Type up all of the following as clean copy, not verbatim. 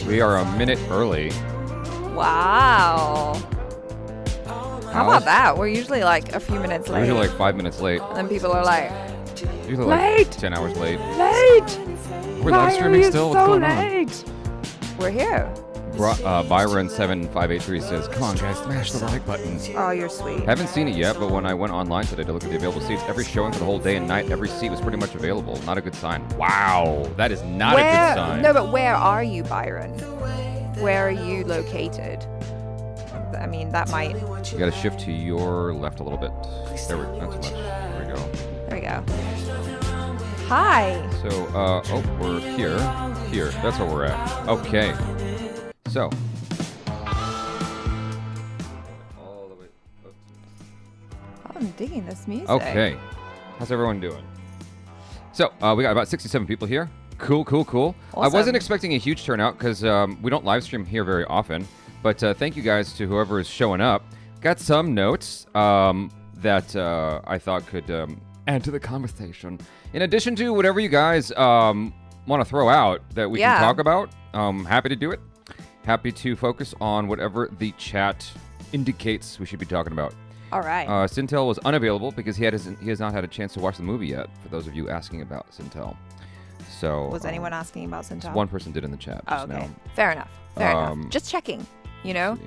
We are a minute early. Wow. How about that? We're usually like a few minutes late. We're usually like 5 minutes late. And then people are like, Usually late. like 10 hours late. late. We're live streaming still? What's going late? We're here. Byron7583 says, come on guys, smash the like button. Oh, you're sweet. Haven't seen it yet, but when I went online today to look at the available seats, every showing for the whole day and night, every seat was pretty much available. Not a good sign. Wow, that is not a good sign. No, but where are you, Byron? Where are you located? I mean, that might... You gotta shift to your left a little bit. There we go. Not too much. There we go. There we go. Hi. So, oh, we're here. Here. That's where we're at. Okay. So. All the way up. Oh, I'm digging this music. Okay. How's everyone doing? So, we got about 67 people here. Cool, cool, cool. Awesome. I wasn't expecting a huge turnout because we don't live stream here very often. But thank you guys to whoever is showing up. Got some notes that I thought could add to the conversation. In addition to whatever you guys want to throw out that we can talk about, happy to do it. Happy to focus on whatever the chat indicates we should be talking about. All right. Centineo was unavailable because he has not had a chance to watch the movie yet, for those of you asking about Centineo. So, was anyone asking about Centineo? One person did in the chat just okay. now. Fair enough. Fair enough. Just checking, you know?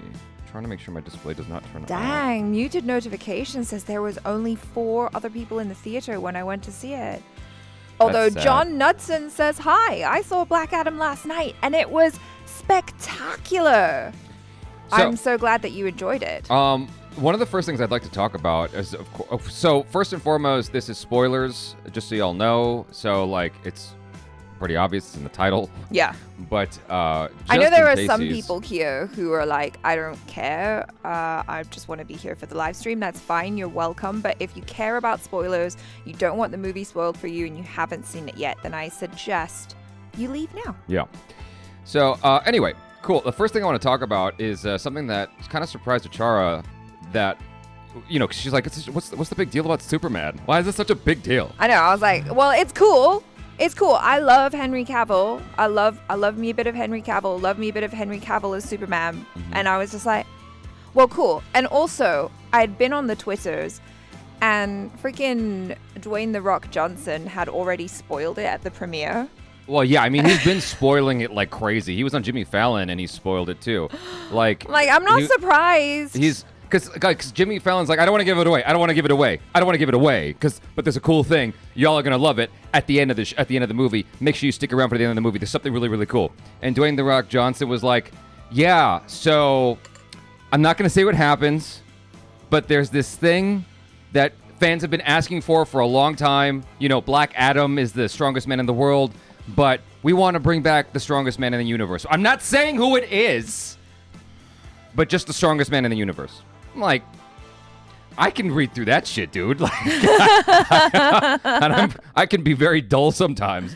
Trying to make sure my display does not turn on. Dang, muted notification says there was only 4 other people in the theater when I went to see it. Although John Knudsen says, hi, I saw Black Adam last night and it was spectacular. So, I'm so glad that you enjoyed it. One of the first things I'd like to talk about is, of course, so first and foremost, this is spoilers, just so y'all know. So, like, it's pretty obvious, it's in the title. Yeah. But I know there are some people here who are like, I don't care. I just want to be here for the live stream. That's fine. You're welcome. But if you care about spoilers, you don't want the movie spoiled for you, and you haven't seen it yet, then I suggest you leave now. Yeah. So, anyway, cool. The first thing I want to talk about is something that kind of surprised ACHARA, that, you know, 'cause she's like, what's the big deal about Superman? Why is this such a big deal? I know. I was like, well, it's cool. It's cool. I love Henry Cavill. I love me a bit of Henry Cavill. Love me a bit of Henry Cavill as Superman. Mm-hmm. And I was just like, well, cool. And also, I'd been on the Twitters, and freaking Dwayne "The Rock" Johnson had already spoiled it at the premiere. Well, yeah, I mean, he's been spoiling it like crazy. He was on Jimmy Fallon, and he spoiled it too. Like I'm not surprised. Because Jimmy Fallon's like, I don't want to give it away. I don't want to give it away. I don't want to give it away. But there's a cool thing. Y'all are gonna love it at the end of the movie. Make sure you stick around for the end of the movie. There's something really, really cool. And Dwayne "The Rock" Johnson was like, yeah. So I'm not gonna say what happens, but there's this thing that fans have been asking for a long time. You know, Black Adam is the strongest man in the world, but we want to bring back the strongest man in the universe. I'm not saying who it is, but just the strongest man in the universe. I'm like, I can read through that shit, dude. Like, I can be very dull sometimes.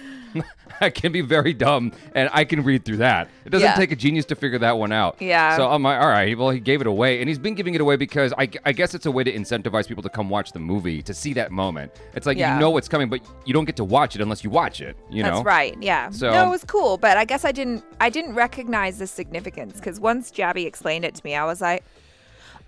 I can be very dumb, and I can read through that. It doesn't take a genius to figure that one out. Yeah. So I'm like, all right, well, he gave it away, and he's been giving it away because I guess it's a way to incentivize people to come watch the movie, to see that moment. It's like, you know what's coming, but you don't get to watch it unless you watch it, you know? That's right, yeah. So, no, it was cool, but I guess I didn't recognize the significance, because once Jabby explained it to me, I was like,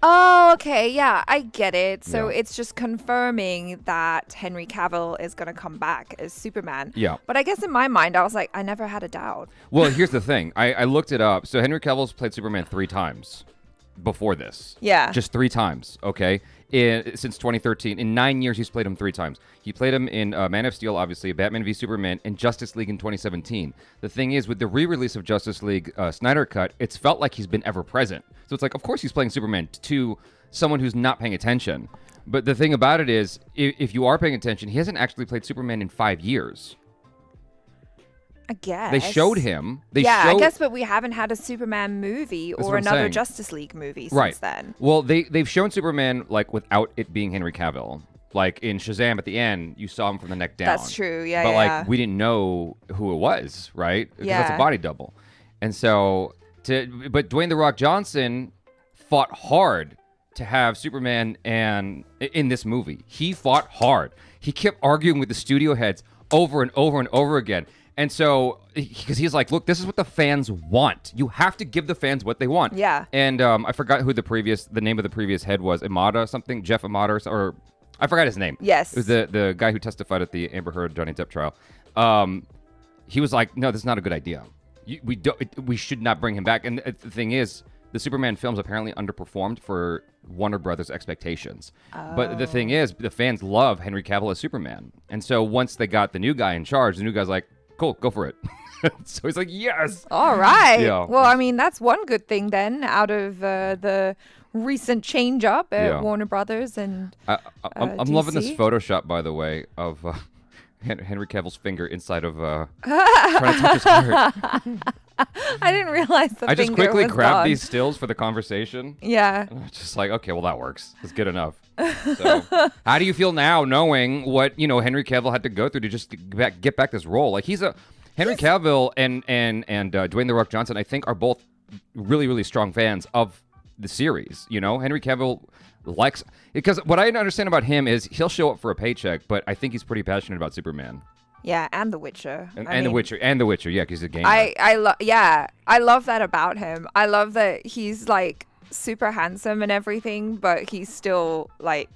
oh, okay, yeah, I get it. So it's just confirming that Henry Cavill is going to come back as Superman. Yeah. But I guess in my mind, I was like, I never had a doubt. Well, here's the thing. I looked it up. So Henry Cavill's played Superman 3 times before this. Yeah. Just 3 times, okay? Since 2013. In 9 years, he's played him 3 times. He played him in Man of Steel, obviously, Batman v Superman, and Justice League in 2017. The thing is, with the re-release of Justice League Snyder Cut, it's felt like he's been ever present. So it's like, of course he's playing Superman to someone who's not paying attention. But the thing about it is, if you are paying attention, he hasn't actually played Superman in 5 years. I guess. They showed him. I guess, but we haven't had a Superman movie or another Justice League movie since then. Well, they've shown Superman, like, without it being Henry Cavill. Like, in Shazam at the end, you saw him from the neck down. That's true, yeah, But, like, we didn't know who it was, right? Because that's a body double. And so, but Dwayne "The Rock" Johnson fought hard to have Superman in this movie. He fought hard. He kept arguing with the studio heads over and over and over again. And so, because he's like, look, this is what the fans want. You have to give the fans what they want. Yeah. And I forgot who the name of the previous head was. Amada something? Jeff Amada or I forgot his name. Yes. It was the guy who testified at the Amber Heard Johnny Depp trial. He was like, no, this is not a good idea. We should not bring him back. And the thing is, the Superman films apparently underperformed for Warner Brothers' expectations. But the thing is, the fans love Henry Cavill as Superman. And so once they got the new guy in charge, the new guy's like, cool, go for it. So he's like, yes. All right. Yeah. Well, I mean, that's one good thing then out of the recent change up at Warner Brothers and I'm loving this Photoshop, by the way, of Henry Cavill's finger inside of trying to touch his heart. I didn't realize the I just finger quickly was grabbed gone. these stills for the conversation. Yeah. And I'm just like, okay, well, that works. It's good enough. So, how do you feel now knowing what, Henry Cavill had to go through to just get back this role? Like, Henry Cavill and Dwayne "The Rock" Johnson, I think, are both really, really strong fans of the series. Henry Cavill likes, because what I understand about him is he'll show up for a paycheck, but I think he's pretty passionate about Superman. Yeah, and The Witcher. And The Witcher, yeah, because he's a gamer. I love that about him. I love that he's like super handsome and everything, but he's still like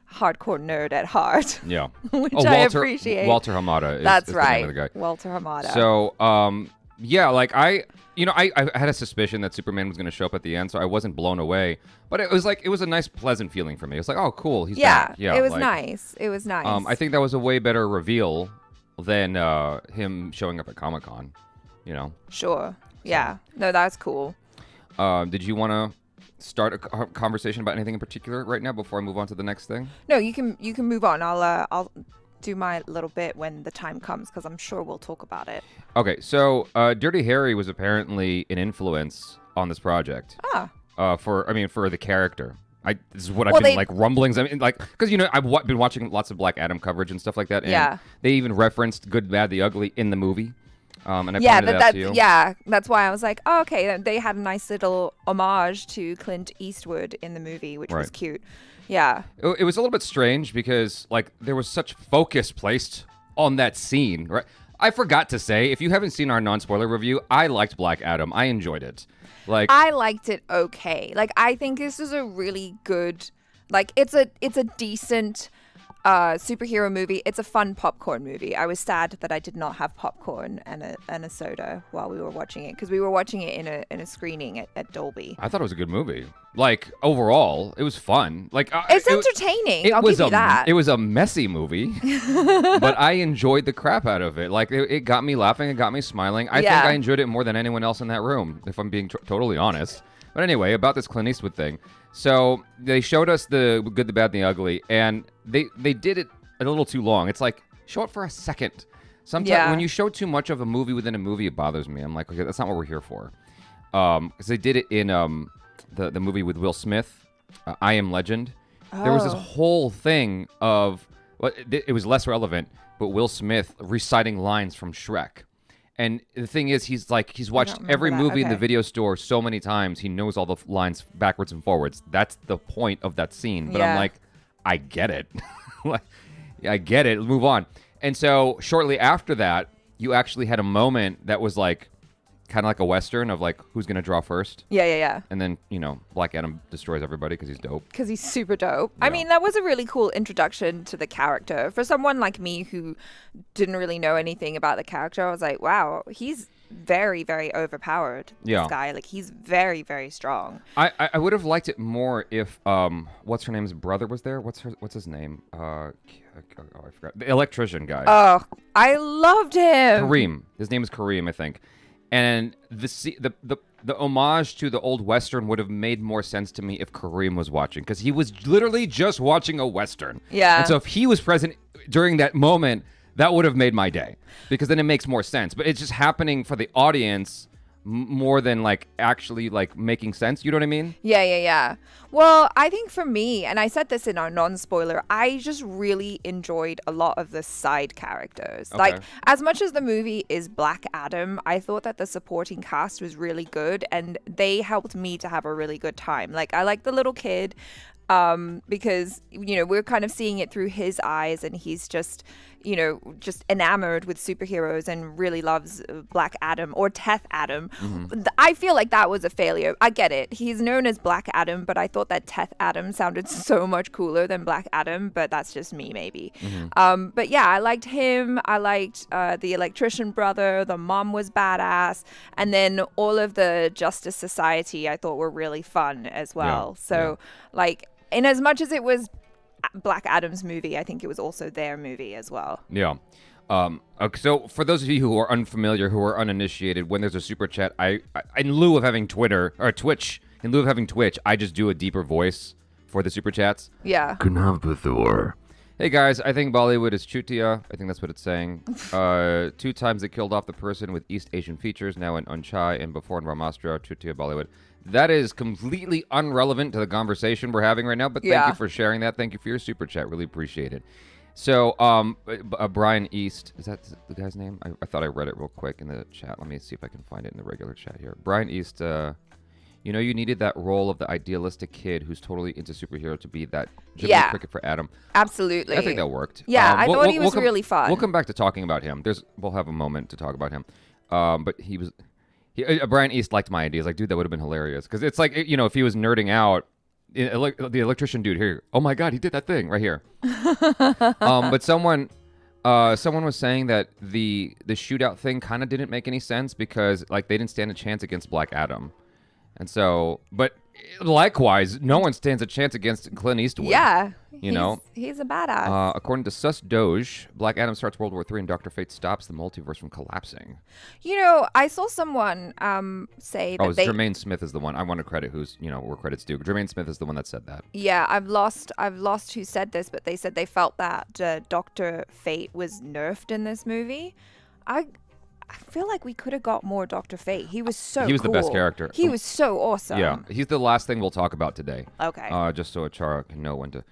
hardcore nerd at heart. Yeah. Which I appreciate. Walter Hamada is, That's is right. the name of the guy. Walter Hamada. So, yeah, like I had a suspicion that Superman was going to show up at the end, so I wasn't blown away. But it was a nice, pleasant feeling for me. It was like, oh, cool, he's back. Yeah, it was nice. It was nice. I think that was a way better reveal than him showing up at Comic-Con, Sure. Yeah. No, that's cool. Did you want to start a conversation about anything in particular right now before I move on to the next thing? No, you can move on. I'll do my little bit when the time comes because I'm sure we'll talk about it. Okay, so Dirty Harry was apparently an influence on this project. For the character. This is what I've been rumblings. I mean, like, because I've been watching lots of Black Adam coverage and stuff like that. And they even referenced Good, Bad, the Ugly in the movie. And I pointed that to you. Yeah, that's why I was like, oh, okay. They had a nice little homage to Clint Eastwood in the movie, which was cute. Yeah. It was a little bit strange because there was such focus placed on that scene, right? I forgot to say, if you haven't seen our non-spoiler review, I liked Black Adam. I enjoyed it. I liked it okay. I think this is a really good, it's a decent superhero movie. It's a fun popcorn movie. I was sad that I did not have popcorn and a soda while we were watching it because we were watching it in a screening at Dolby. I thought it was a good movie. Overall, it was fun. It's entertaining. I'll give you that. It was a messy movie, but I enjoyed the crap out of it. It got me laughing. It got me smiling. I think I enjoyed it more than anyone else in that room, if I'm being totally honest. But anyway, about this Clint Eastwood thing. So they showed us the Good, the Bad, and the Ugly, and they did it a little too long. It's like, show it for a second. Sometimes when you show too much of a movie within a movie, it bothers me. I'm like, okay, that's not what we're here for. Because they did it in the movie with Will Smith, I Am Legend. There was this whole thing of, it was less relevant, but Will Smith reciting lines from Shrek. And the thing is, he's watched every movie in the video store so many times, he knows all the lines backwards and forwards. That's the point of that scene. But I'm like, I get it. I get it. Move on. And so shortly after that, you actually had a moment that was kind of like a Western of who's going to draw first. Yeah. And then, Black Adam destroys everybody because he's dope. Because he's super dope. Yeah. I mean, that was a really cool introduction to the character. For someone like me who didn't really know anything about the character, I was like, wow, he's very, very overpowered. This guy. He's very, very strong. I would have liked it more if, what's her name's brother was there? What's his name? I forgot. The electrician guy. Oh, I loved him. Kareem. His name is Kareem, I think. And the homage to the old Western would have made more sense to me if Kareem was watching, because he was literally just watching a Western. Yeah. And so if he was present during that moment, that would have made my day, because then it makes more sense. But it's just happening for the audience more than actually making sense. You know what I mean? Yeah. Well, I think for me, and I said this in our non-spoiler, I just really enjoyed a lot of the side characters. Okay. As much as the movie is Black Adam, I thought that the supporting cast was really good, and they helped me to have a really good time. I like the little kid. because, we're kind of seeing it through his eyes, and he's just enamored with superheroes and really loves Black Adam or Teth Adam. I feel like that was a failure. I get it. He's known as Black Adam, but I thought that Teth Adam sounded so much cooler than Black Adam, but that's just me, maybe. But yeah, I liked him. I liked the electrician brother. The mom was badass. And then all of the Justice Society I thought were really fun as well. In as much as it was Black Adam's movie, I think it was also their movie as well. Yeah. Okay, so for those of you who are unfamiliar, who are uninitiated, when there's a super chat, I in lieu of having Twitter or Twitch, I just do a deeper voice for the super chats. Yeah. Knavbathor. Hey guys, I think Bollywood is Chutia. I think that's what it's saying. 2 times it killed off the person with East Asian features, now in Unchai, and before in Ramastra, Chutia Bollywood. That is completely irrelevant to the conversation we're having right now, but thank you for sharing that. Thank you for your super chat. Really appreciate it. So, Brian East, is that the guy's name? I thought I read it real quick in the chat. Let me see if I can find it in the regular chat here. Brian East, you needed that role of the idealistic kid who's totally into superhero to be that Jimmy Cricket for Adam. Absolutely. I think that worked. Yeah, I thought he was really fun. We'll come back to talking about him. We'll have a moment to talk about him. But he was... Brian East liked my idea. He's like, dude, that would have been hilarious. Because it's like, if he was nerding out, the electrician dude here, oh my God, he did that thing right here. But someone was saying that the shootout thing kind of didn't make any sense because they didn't stand a chance against Black Adam. And so, but likewise, no one stands a chance against Clint Eastwood. Yeah. He's a badass. According to Sus Doge, Black Adam starts World War III and Dr. Fate stops the multiverse from collapsing. I saw someone say that Jermaine Smith is the one. I want to credit who's, where credit's due. Jermaine Smith is the one that said that. Yeah, I've lost who said this, but they said they felt that Dr. Fate was nerfed in this movie. I feel like we could have got more Dr. Fate. He was so cool. He was the best character. He was so awesome. Yeah, he's the last thing we'll talk about today. Okay. Just so ACHARA can know when to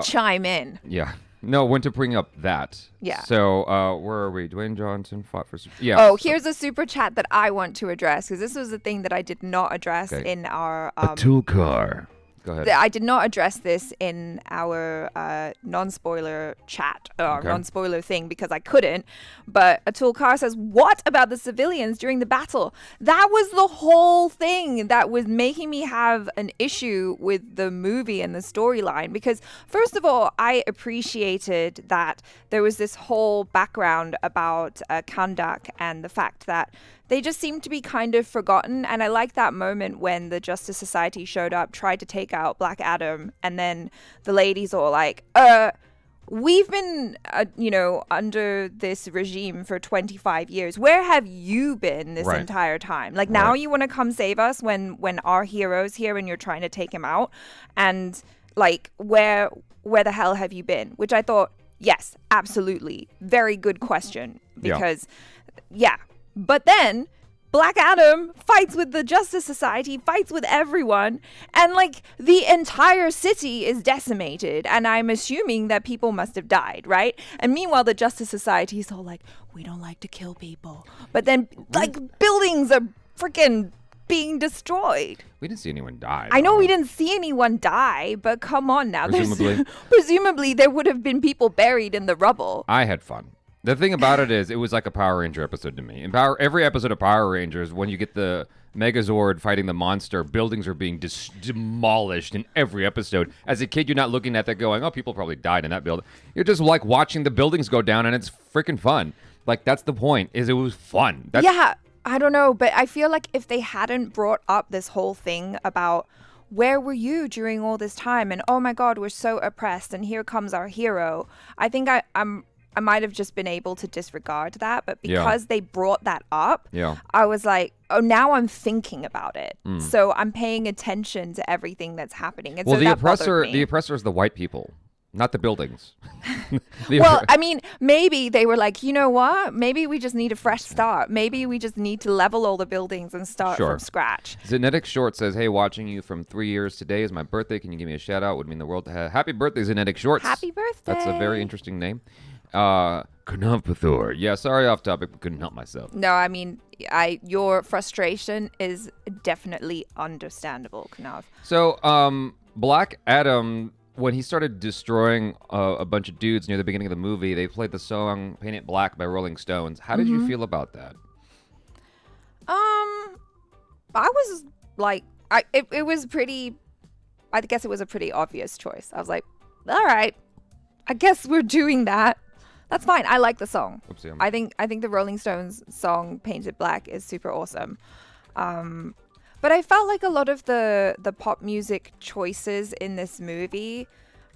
chime in. Yeah. No, when to bring up that. Yeah. So, where are we? Dwayne Johnson fought for... Yeah. Oh, here's a super chat that I want to address, because this was the thing that I did not address in our... a tool car. Go ahead. I did not address this in our non-spoiler chat or non-spoiler thing because I couldn't. But Atul Kar says, what about the civilians during the battle? That was the whole thing that was making me have an issue with the movie and the storyline. Because first of all, I appreciated that there was this whole background about Kandak and the fact that they just seemed to be kind of forgotten. And I like that moment when the Justice Society showed up, tried to take out Black Adam, and then the ladies all like, we've been, under this regime for 25 years. Where have you been this entire time? Like, now you want to come save us when our hero's here and you're trying to take him out? And, like, where the hell have you been? Which I thought, yes, absolutely. Very good question. Because, But then Black Adam fights with the Justice Society, fights with everyone, and like the entire city is decimated. And I'm assuming that people must have died, right? And meanwhile, the Justice Society is all like, we don't like to kill people. But then like buildings are freaking being destroyed. We didn't see anyone die. I know we didn't see anyone die, but come on now. Presumably there would have been people buried in the rubble. I had fun. The thing about it is, it was like a Power Ranger episode to me. In every episode of Power Rangers, when you get the Megazord fighting the monster, buildings are being demolished in every episode. As a kid, you're not looking at that going, oh, people probably died in that building. You're just like watching the buildings go down, and it's freaking fun. Like, that's the point, is it was fun. Yeah, I don't know, but I feel like if they hadn't brought up this whole thing about where were you during all this time, and oh my God, we're so oppressed, and here comes our hero, I think I might have just been able to disregard that, but because they brought that up, I was like, oh, now I'm thinking about it. So I'm paying attention to everything that's happening. And well, so the oppressor is the white people, not the buildings. Well, I mean, maybe they were like, you know what? Maybe we just need a fresh start. Maybe we just need to level all the buildings and start from scratch. Zenetic Short says, hey, watching you from 3 years today is my birthday. Can you give me a shout out? Would mean the world to have. Happy birthday, Zenetic Shorts. Happy birthday. That's a very interesting name. Knavbathor. Yeah, sorry, off topic, but couldn't help myself. No, I mean, your frustration is definitely understandable, Knav. So, Black Adam, when he started destroying a bunch of dudes near the beginning of the movie, they played the song "Paint It Black" by Rolling Stones. How did you feel about that? I was like, it was pretty. I guess it was a pretty obvious choice. I was like, all right, I guess we're doing that. That's fine. I like the song. Oopsie, I think the Rolling Stones song "Paint It Black" is super awesome. But I felt like a lot of the pop music choices in this movie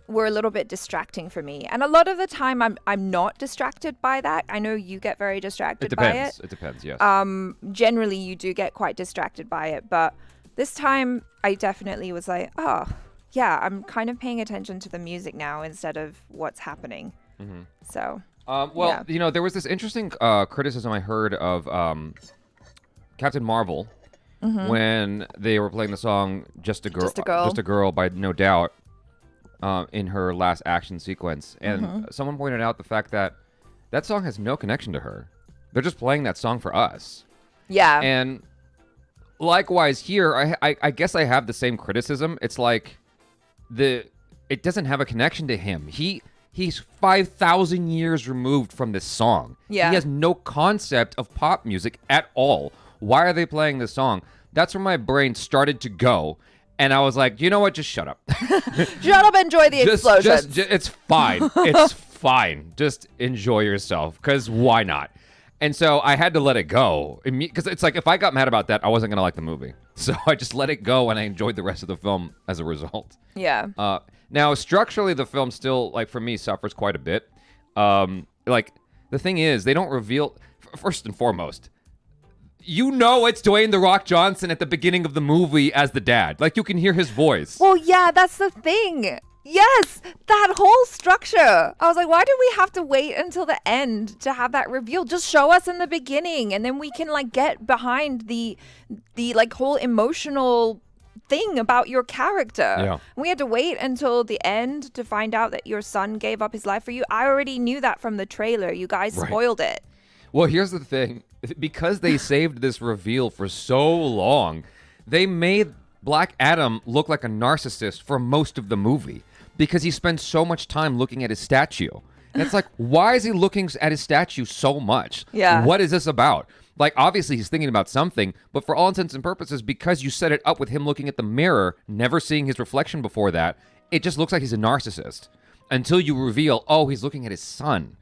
were a little bit distracting for me. And a lot of the time I'm not distracted by that. I know you get very distracted by it. It depends, yes. Generally you do get quite distracted by it, but this time I definitely was like, oh, yeah, I'm kind of paying attention to the music now instead of what's happening. Mm-hmm. So, well, yeah. there was this interesting criticism I heard of Captain Marvel when they were playing the song Just a Girl by No Doubt in her last action sequence. And someone pointed out the fact that that song has no connection to her. They're just playing that song for us. Yeah. And likewise here, I guess I have the same criticism. It's like it doesn't have a connection to him. He's 5,000 years removed from this song. Yeah. He has no concept of pop music at all. Why are they playing this song? That's where my brain started to go. And I was like, you know what? Just shut up. Shut up, enjoy the explosions. It's fine. It's fine. Just enjoy yourself, because why not? And so I had to let it go. Because it's like, if I got mad about that, I wasn't going to like the movie. So I just let it go, and I enjoyed the rest of the film as a result. Yeah. Now, structurally, the film still, like, for me, suffers quite a bit. Like, the thing is, they don't reveal, first and foremost, you know it's Dwayne "The Rock" Johnson at the beginning of the movie as the dad. Like, you can hear his voice. Well, yeah, that's the thing. Yes, that whole structure. I was like, why do we have to wait until the end to have that reveal? Just show us in the beginning, and then we can, like, get behind the like, whole emotional thing about your character. Yeah. We had to wait until the end to find out that your son gave up his life for you. I already knew that from the trailer. You guys spoiled it. Well, here's the thing. Because they saved this reveal for so long, they made Black Adam look like a narcissist for most of the movie because he spends so much time looking at his statue. And it's like, why is he looking at his statue so much? Yeah. What is this about? Like, obviously, he's thinking about something, but for all intents and purposes, because you set it up with him looking at the mirror, never seeing his reflection before that, it just looks like he's a narcissist. Until you reveal, oh, he's looking at his son.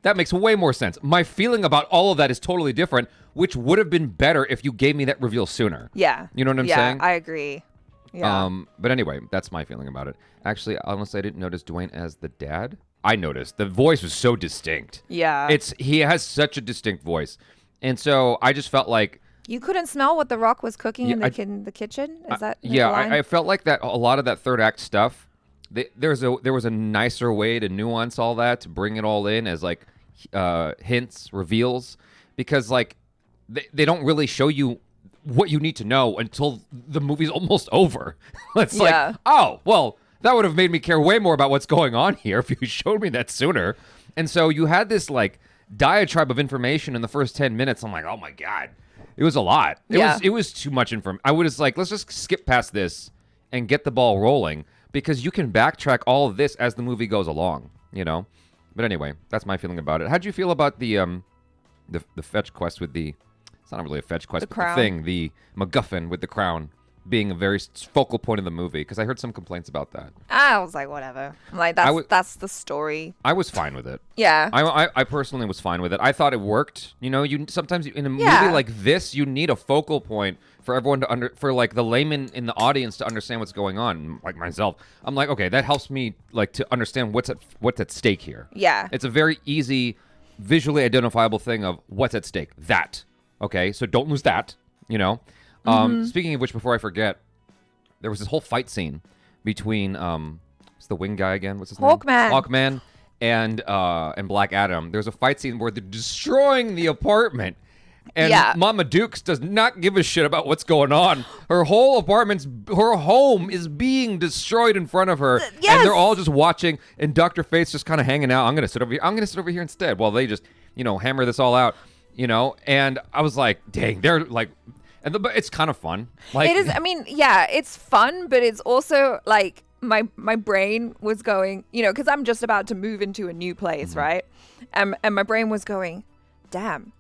That makes way more sense. My feeling about all of that is totally different, which would have been better if you gave me that reveal sooner. Yeah. You know what I'm saying? Yeah, I agree. Yeah. But anyway, that's my feeling about it. Actually, honestly, I didn't notice Dwayne as the dad. I noticed. The voice was so distinct. Yeah. He has such a distinct voice. And so I just felt like... You couldn't smell what The Rock was cooking in the kitchen? Is that the line? I felt like that a lot of that third act stuff, there was a nicer way to nuance all that, to bring it all in as like hints, reveals, because like they don't really show you what you need to know until the movie's almost over. It's like, oh, well, that would have made me care way more about what's going on here if you showed me that sooner. And so you had this like diatribe of information in the first 10 minutes. I'm like, oh my God. It was a lot. It was too much information. I was like, let's just skip past this and get the ball rolling, because you can backtrack all of this as the movie goes along, you know? But anyway, that's my feeling about it. How'd you feel about the fetch quest with the... It's not really a fetch quest, but the MacGuffin with the crown being a very focal point of the movie, because I heard some complaints about that. I was like, whatever. I'm like, that's the story. I was fine with it. Yeah. I personally was fine with it. I thought it worked. You know, sometimes in a movie like this, you need a focal point for everyone for like the layman in the audience to understand what's going on. Like myself, I'm like, okay, that helps me like to understand what's at stake here. Yeah. It's a very easy, visually identifiable thing of what's at stake. That. Okay, so don't lose that, you know? Speaking of which, before I forget, there was this whole fight scene between, what's the wing guy again? What's his name? Hawkman and Black Adam. There's a fight scene where they're destroying the apartment. And Mama Dukes does not give a shit about what's going on. Her whole her home is being destroyed in front of her. Yes. And they're all just watching, and Dr. Fate's just kind of hanging out. I'm going to sit over here instead while they just, hammer this all out. And I was like, dang, they're like, But it's kind of fun. Like It is. I mean, yeah, it's fun, but it's also like my brain was going, because I'm just about to move into a new place, right? And my brain was going, damn.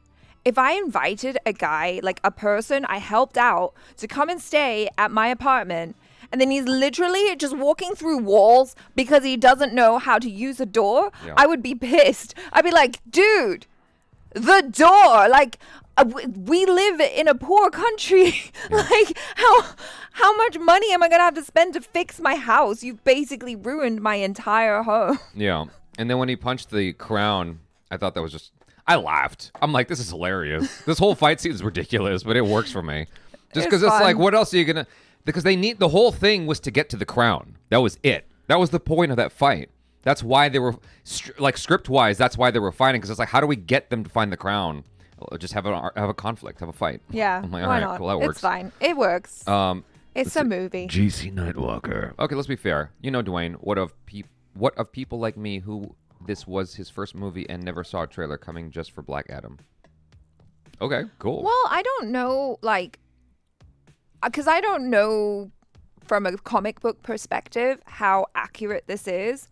If I invited a guy, like a person I helped out, to come and stay at my apartment, and then he's literally just walking through walls because he doesn't know how to use a door, I would be pissed. I'd be like, dude, the door, like, we live in a poor country. Like, how much money am I gonna have to spend to fix my house? You've basically ruined my entire home. Yeah. And then when he punched the crown, I thought that was just, I laughed. I'm like, this is hilarious. This whole fight scene is ridiculous, but it works for me. Just because it's like, what else are you gonna, because the whole thing was to get to the crown. That was it. That was the point of that fight. That's why they were, like, script-wise, that's why they were fighting, because it's like, how do we get them to find the crown? Just have a conflict, have a fight. Yeah, I'm like, why all right, not? cool, that works. It's fine. It works. It's a movie. GC Nightwalker. Okay, let's be fair. Dwayne, what of people like me who this was his first movie and never saw a trailer coming just for Black Adam? Okay, cool. Well, I don't know, like, because I don't know from a comic book perspective how accurate this is.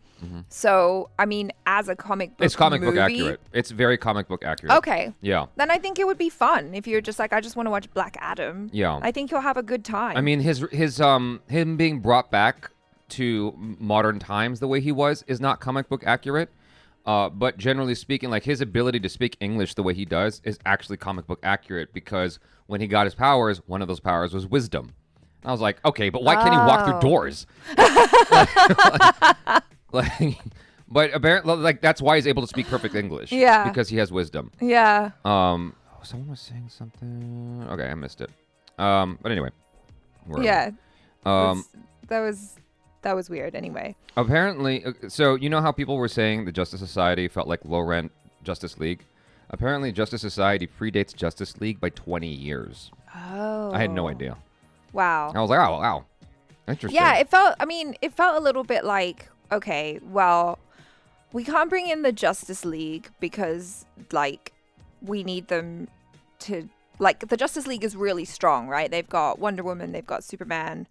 So, I mean, as a comic book It's comic book movie- accurate. It's very comic book accurate. Okay. Yeah. Then I think it would be fun if you're just like, I just want to watch Black Adam. Yeah. I think you'll have a good time. I mean, him being brought back to modern times the way he was is not comic book accurate. But generally speaking, like, his ability to speak English the way he does is actually comic book accurate, because when he got his powers, one of those powers was wisdom. And I was like, okay, but why can't he walk through doors? But apparently, like, that's why he's able to speak perfect English. Yeah. Because he has wisdom. yeah. Someone was saying something. Okay, I missed it. But anyway. wherever. Yeah. Um, That was weird anyway. Apparently, so you know how people were saying the Justice Society felt like low-rent Justice League? Apparently, Justice Society predates Justice League by 20 years. Oh. I had no idea. Wow. I was like, oh, wow. Interesting. Yeah, it felt a little bit like, okay, well, we can't bring in the Justice League because, like, we need them to, like, the Justice League is really strong, right? They've got Wonder Woman, they've got Superman,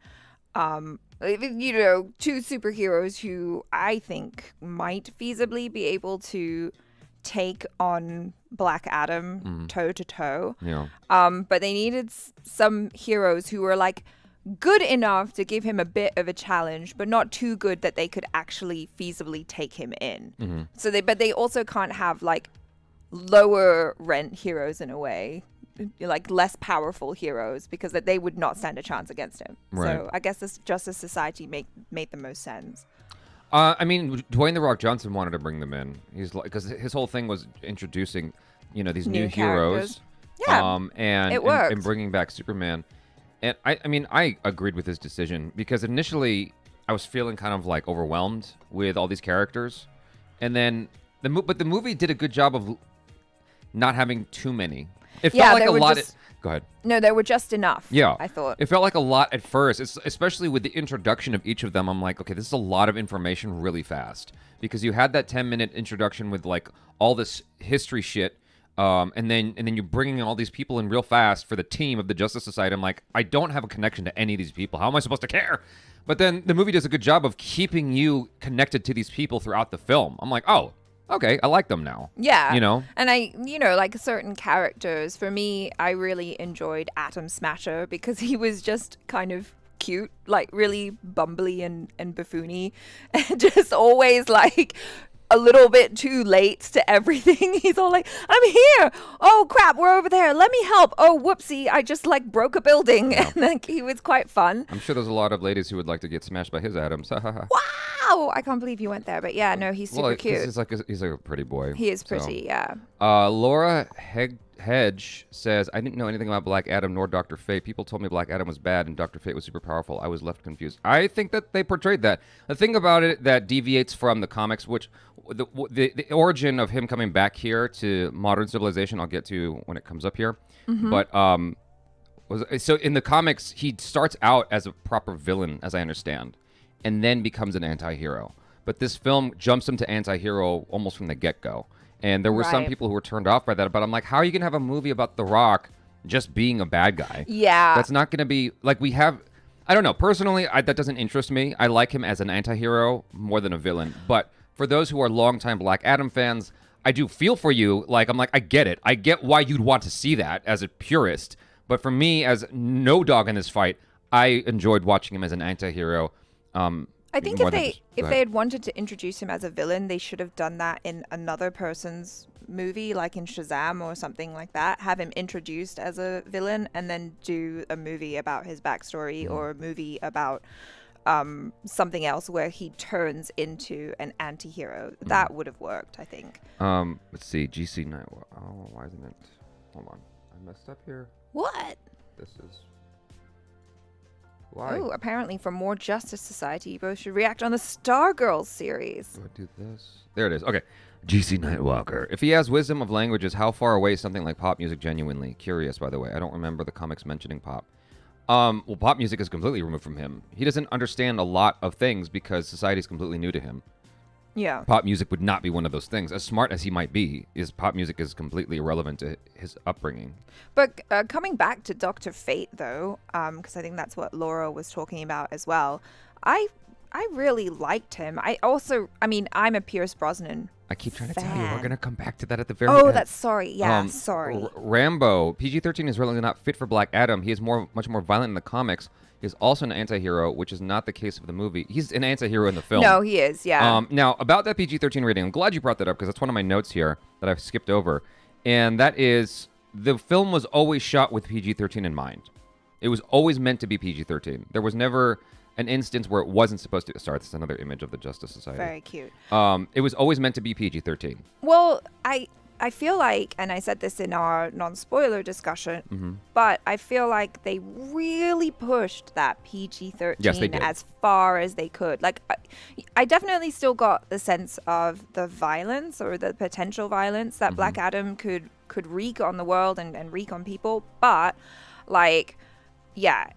two superheroes who I think might feasibly be able to take on Black Adam toe to toe. Yeah. But they needed some heroes who were, like, good enough to give him a bit of a challenge, but not too good that they could actually feasibly take him in. So they also can't have, like, lower rent heroes in a way, like less powerful heroes, because that they would not stand a chance against him. Right. So I guess this Justice Society made the most sense. I mean, Dwayne "The Rock" Johnson wanted to bring them in. He's like, because his whole thing was introducing, these new heroes. Yeah, it worked. And bringing back Superman. And I agreed with his decision, because initially I was feeling kind of like overwhelmed with all these characters, and then but the movie did a good job of not having too many. It felt like a lot. Go ahead. No, there were just enough. Yeah, I thought it felt like a lot at first, especially with the introduction of each of them. I'm like, okay, this is a lot of information really fast, because you had that 10-minute introduction with, like, all this history shit. And then you're bringing all these people in real fast for the team of the Justice Society. I'm like, I don't have a connection to any of these people. How am I supposed to care? But then the movie does a good job of keeping you connected to these people throughout the film. I'm like, oh, okay, I like them now. Yeah. And like certain characters, for me, I really enjoyed Atom Smasher because he was just kind of cute, like really bumbly and buffoony, and just always like a little bit too late to everything. He's all like, I'm here. Oh crap, we're over there. Let me help. Oh whoopsie, I just like broke a building. Yeah. And like he was quite fun. I'm sure there's a lot of ladies who would like to get smashed by his atoms. Wow, I can't believe you went there. But yeah, no, he's super cute. He's like a pretty boy. He is pretty, yeah. Laura Hedge says, I didn't know anything about Black Adam nor Dr. Fate. People told me Black Adam was bad and Dr. Fate was super powerful. I was left confused. I think that they portrayed that. The thing about it that deviates from the comics, which the origin of him coming back here to modern civilization, I'll get to when it comes up here. Mm-hmm. But so in the comics, he starts out as a proper villain, as I understand, and then becomes an anti-hero. But this film jumps him to anti-hero almost from the get-go. And there were some people who were turned off by that. But I'm like, how are you going to have a movie about The Rock just being a bad guy. Yeah. That's not going to be like we have. I don't know. Personally, that doesn't interest me. I like him as an anti-hero more than a villain. But for those who are longtime Black Adam fans, I do feel for you. Like, I'm like, I get it. I get why you'd want to see that as a purist. But for me, as no dog in this fight, I enjoyed watching him as an anti-hero. I think if they had wanted to introduce him as a villain, they should have done that in another person's movie, like in Shazam or something like that. Have him introduced as a villain and then do a movie about his backstory or a movie about something else where he turns into an anti-hero. That would have worked, I think. Let's see. GC9. Oh, why isn't it? Hold on. I messed up here. What? This is... Why? Oh, apparently for more Justice Society, you both should react on the Stargirl series. Do I do this? There it is. Okay. GC Nightwalker. If he has wisdom of languages, how far away is something like pop music genuinely? Curious, by the way. I don't remember the comics mentioning pop. Well, pop music is completely removed from him. He doesn't understand a lot of things because society is completely new to him. Yeah. Pop music would not be one of those things. As smart as he might be, pop music is completely irrelevant to his upbringing. But coming back to Dr. Fate, though, because I think that's what Laura was talking about as well, I really liked him. I'm a Pierce Brosnan I keep trying to fan. tell you, we're going to come back to that at the very end. Oh, that's sorry. Yeah, sorry. Rambo, PG-13 is really not fit for Black Adam. He is much more violent in the comics. He is also an anti-hero, which is not the case of the movie. He's an anti-hero in the film. No, he is, yeah. Now, about that PG-13 rating, I'm glad you brought that up because that's one of my notes here that I've skipped over. And that is, the film was always shot with PG-13 in mind. It was always meant to be PG-13. There was never an instance where it wasn't supposed to. Sorry, that's another image of the Justice Society. Very cute. It was always meant to be PG-13. Well, I feel like, and I said this in our non-spoiler discussion, but I feel like they really pushed that PG-13 Yes, they did. as far as they could. Like, I definitely still got the sense of the violence or the potential violence that Black Adam could wreak on the world and wreak on people, but like, yeah,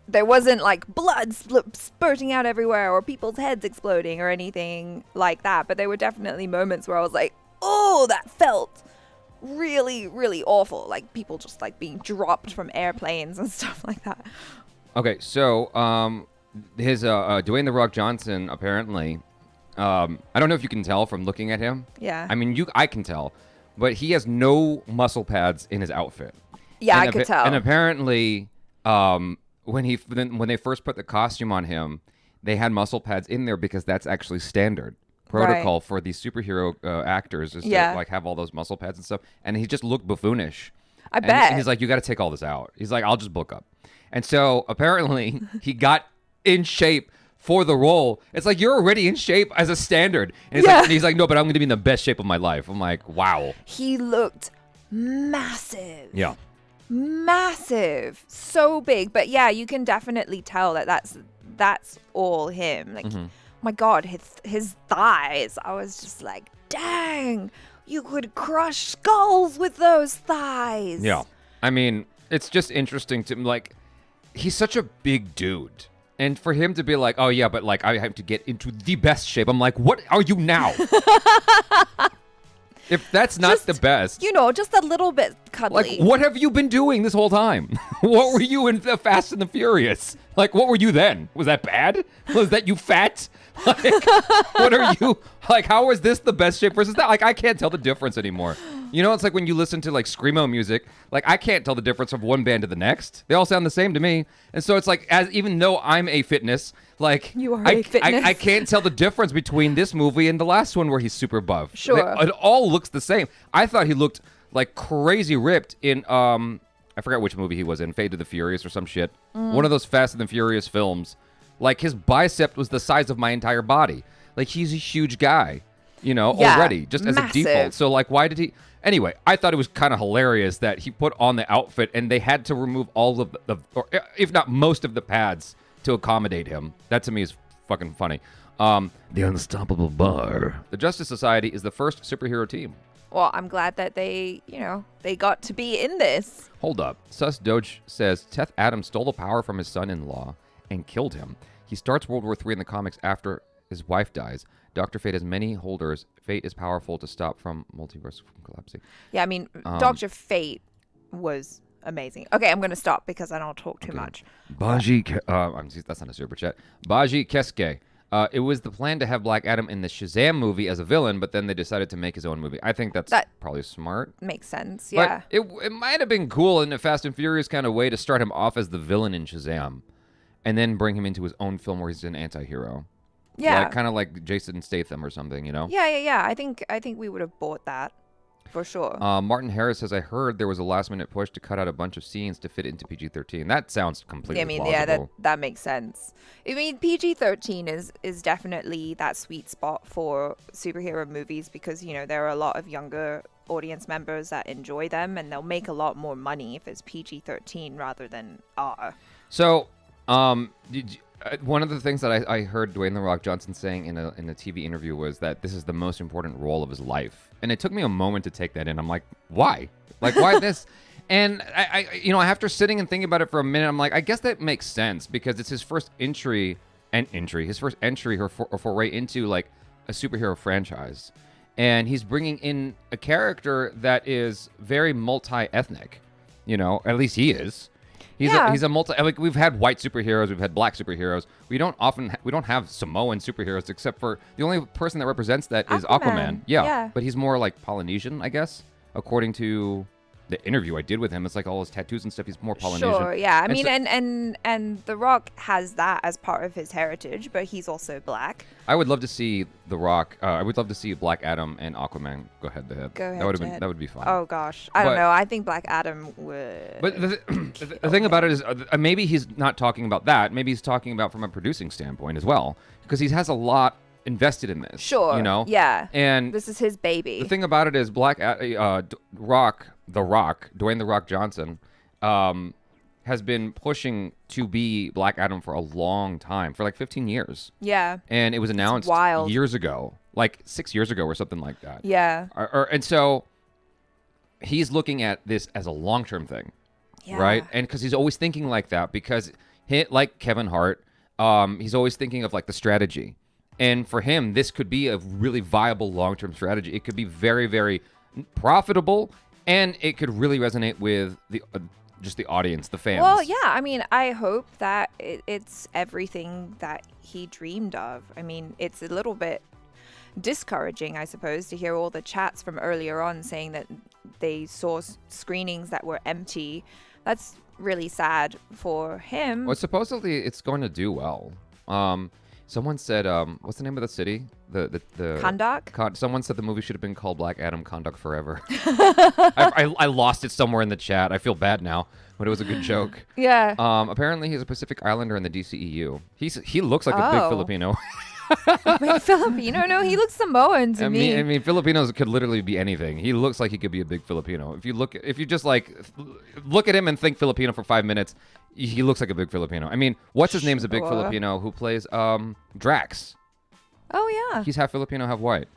there wasn't like blood spurting out everywhere or people's heads exploding or anything like that, but there were definitely moments where I was like, oh, that felt really, really awful. Like people just like being dropped from airplanes and stuff like that. Okay, so his Dwayne "The Rock" Johnson apparently, I don't know if you can tell from looking at him. Yeah. I mean, I can tell, but he has no muscle pads in his outfit. Yeah, And I could tell. And apparently, when they first put the costume on him, they had muscle pads in there because that's actually standard protocol for these superhero actors is to like have all those muscle pads and stuff. And he just looked buffoonish. I bet. And he's like, you got to take all this out. He's like, I'll just bulk up. And so apparently he got in shape for the role. It's like, you're already in shape as a standard. And he's like, no, but I'm going to be in the best shape of my life. I'm like, wow. He looked massive. Yeah. Massive. So big. But yeah, you can definitely tell that that's all him. Like, my God, his thighs. I was just like, dang, you could crush skulls with those thighs. Yeah. I mean, it's just interesting to, like, he's such a big dude. And for him to be like, oh, yeah, but, like, I have to get into the best shape. I'm like, what are you now? If that's not the best. You know, just a little bit cuddly. Like, what have you been doing this whole time? What were you in the Fast and the Furious? Like, what were you then? Was that bad? Was that you fat? Like, what are you? Like, how is this the best shape versus that? Like, I can't tell the difference anymore. You know, it's like when you listen to, like, Screamo music. Like, I can't tell the difference from one band to the next. They all sound the same to me. And so it's like, even though I'm a fitness, like, you are a fitness. I can't tell the difference between this movie and the last one where he's super buff. Sure. It all looks the same. I thought he looked, like, crazy ripped in, I forgot which movie he was in, Fate of the Furious or some shit. One of those Fast and the Furious films. Like, his bicep was the size of my entire body. Like, he's a huge guy, you know, already, just as a default. So, like, why did he... Anyway, I thought it was kind of hilarious that he put on the outfit and they had to remove all of or if not most of the pads to accommodate him. That, to me, is fucking funny. The Unstoppable Bar. The Justice Society is the first superhero team. Well, I'm glad that they got to be in this. Hold up. Sus Doge says Teth Adam stole the power from his son-in-law and killed him. He starts World War III in the comics after his wife dies. Dr. Fate has many holders. Fate is powerful to stop from multiverse from collapsing. Yeah, I mean, Dr. Fate was amazing. Okay, I'm going to stop because I don't talk too much. Baji. That's not a super chat. Baji Keske. It was the plan to have Black Adam in the Shazam movie as a villain, but then they decided to make his own movie. I think that's probably smart. Makes sense, But yeah. it might have been cool in a Fast and Furious kind of way to start him off as the villain in Shazam, and then bring him into his own film where he's an anti-hero. Yeah. Like, kind of like Jason Statham or something, you know? Yeah. I think we would have bought that for sure. Martin Harris says, I heard there was a last-minute push to cut out a bunch of scenes to fit into PG-13. That sounds completely plausible. That makes sense. I mean, PG-13 is definitely that sweet spot for superhero movies because, you know, there are a lot of younger audience members that enjoy them, and they'll make a lot more money if it's PG-13 rather than R. So, one of the things that I heard Dwayne "The Rock" Johnson saying in a TV interview was that this is the most important role of his life, and it took me a moment to take that in. I'm like, why? Like, why this? And after sitting and thinking about it for a minute, I'm like, I guess that makes sense because it's his first his first entry or foray into like a superhero franchise, and he's bringing in a character that is very multi-ethnic. You know, at least he is. He's a multi. Like we've had white superheroes, we've had black superheroes. We don't have Samoan superheroes except for the only person that represents that is Aquaman. Yeah, but he's more like Polynesian, I guess, according to the interview I did with him. It's like all his tattoos and stuff. He's more Polynesian. Sure, yeah. I mean, and The Rock has that as part of his heritage, but he's also black. I would love to see The Rock. I would love to see Black Adam and Aquaman go head to head. That would be fun. Oh gosh, I don't know. I think Black Adam would. But the thing about it is, maybe he's not talking about that. Maybe he's talking about from a producing standpoint as well, because he has a lot invested in this. Sure. You know. Yeah. And this is his baby. The thing about it is, Dwayne "The Rock" Johnson, has been pushing to be Black Adam for a long time, for like 15 years. Yeah. And it was announced years ago, like 6 years ago or something like that. Yeah. And so he's looking at this as a long-term thing, right? And because he's always thinking like that, because like Kevin Hart, he's always thinking of like the strategy. And for him, this could be a really viable long-term strategy. It could be very, very profitable, and it could really resonate with just the audience, the fans. Well, yeah. I mean, I hope that it's everything that he dreamed of. I mean, it's a little bit discouraging, I suppose, to hear all the chats from earlier on saying that they saw screenings that were empty. That's really sad for him. Well, supposedly it's going to do well. Someone said, what's the name of the city? The Kondak? Someone said the movie should have been called Black Adam Kondak Forever. I lost it somewhere in the chat. I feel bad now, but it was a good joke. Yeah. Apparently he's a Pacific Islander in the DCEU. He looks like a big Filipino. Wait, Filipino? No, he looks Samoan to me. I mean, Filipinos could literally be anything. He looks like he could be a big Filipino. If you just like look at him and think Filipino for 5 minutes, he looks like a big Filipino. I mean, what's his name's a big Filipino who plays Drax. Oh yeah. He's half Filipino, half white.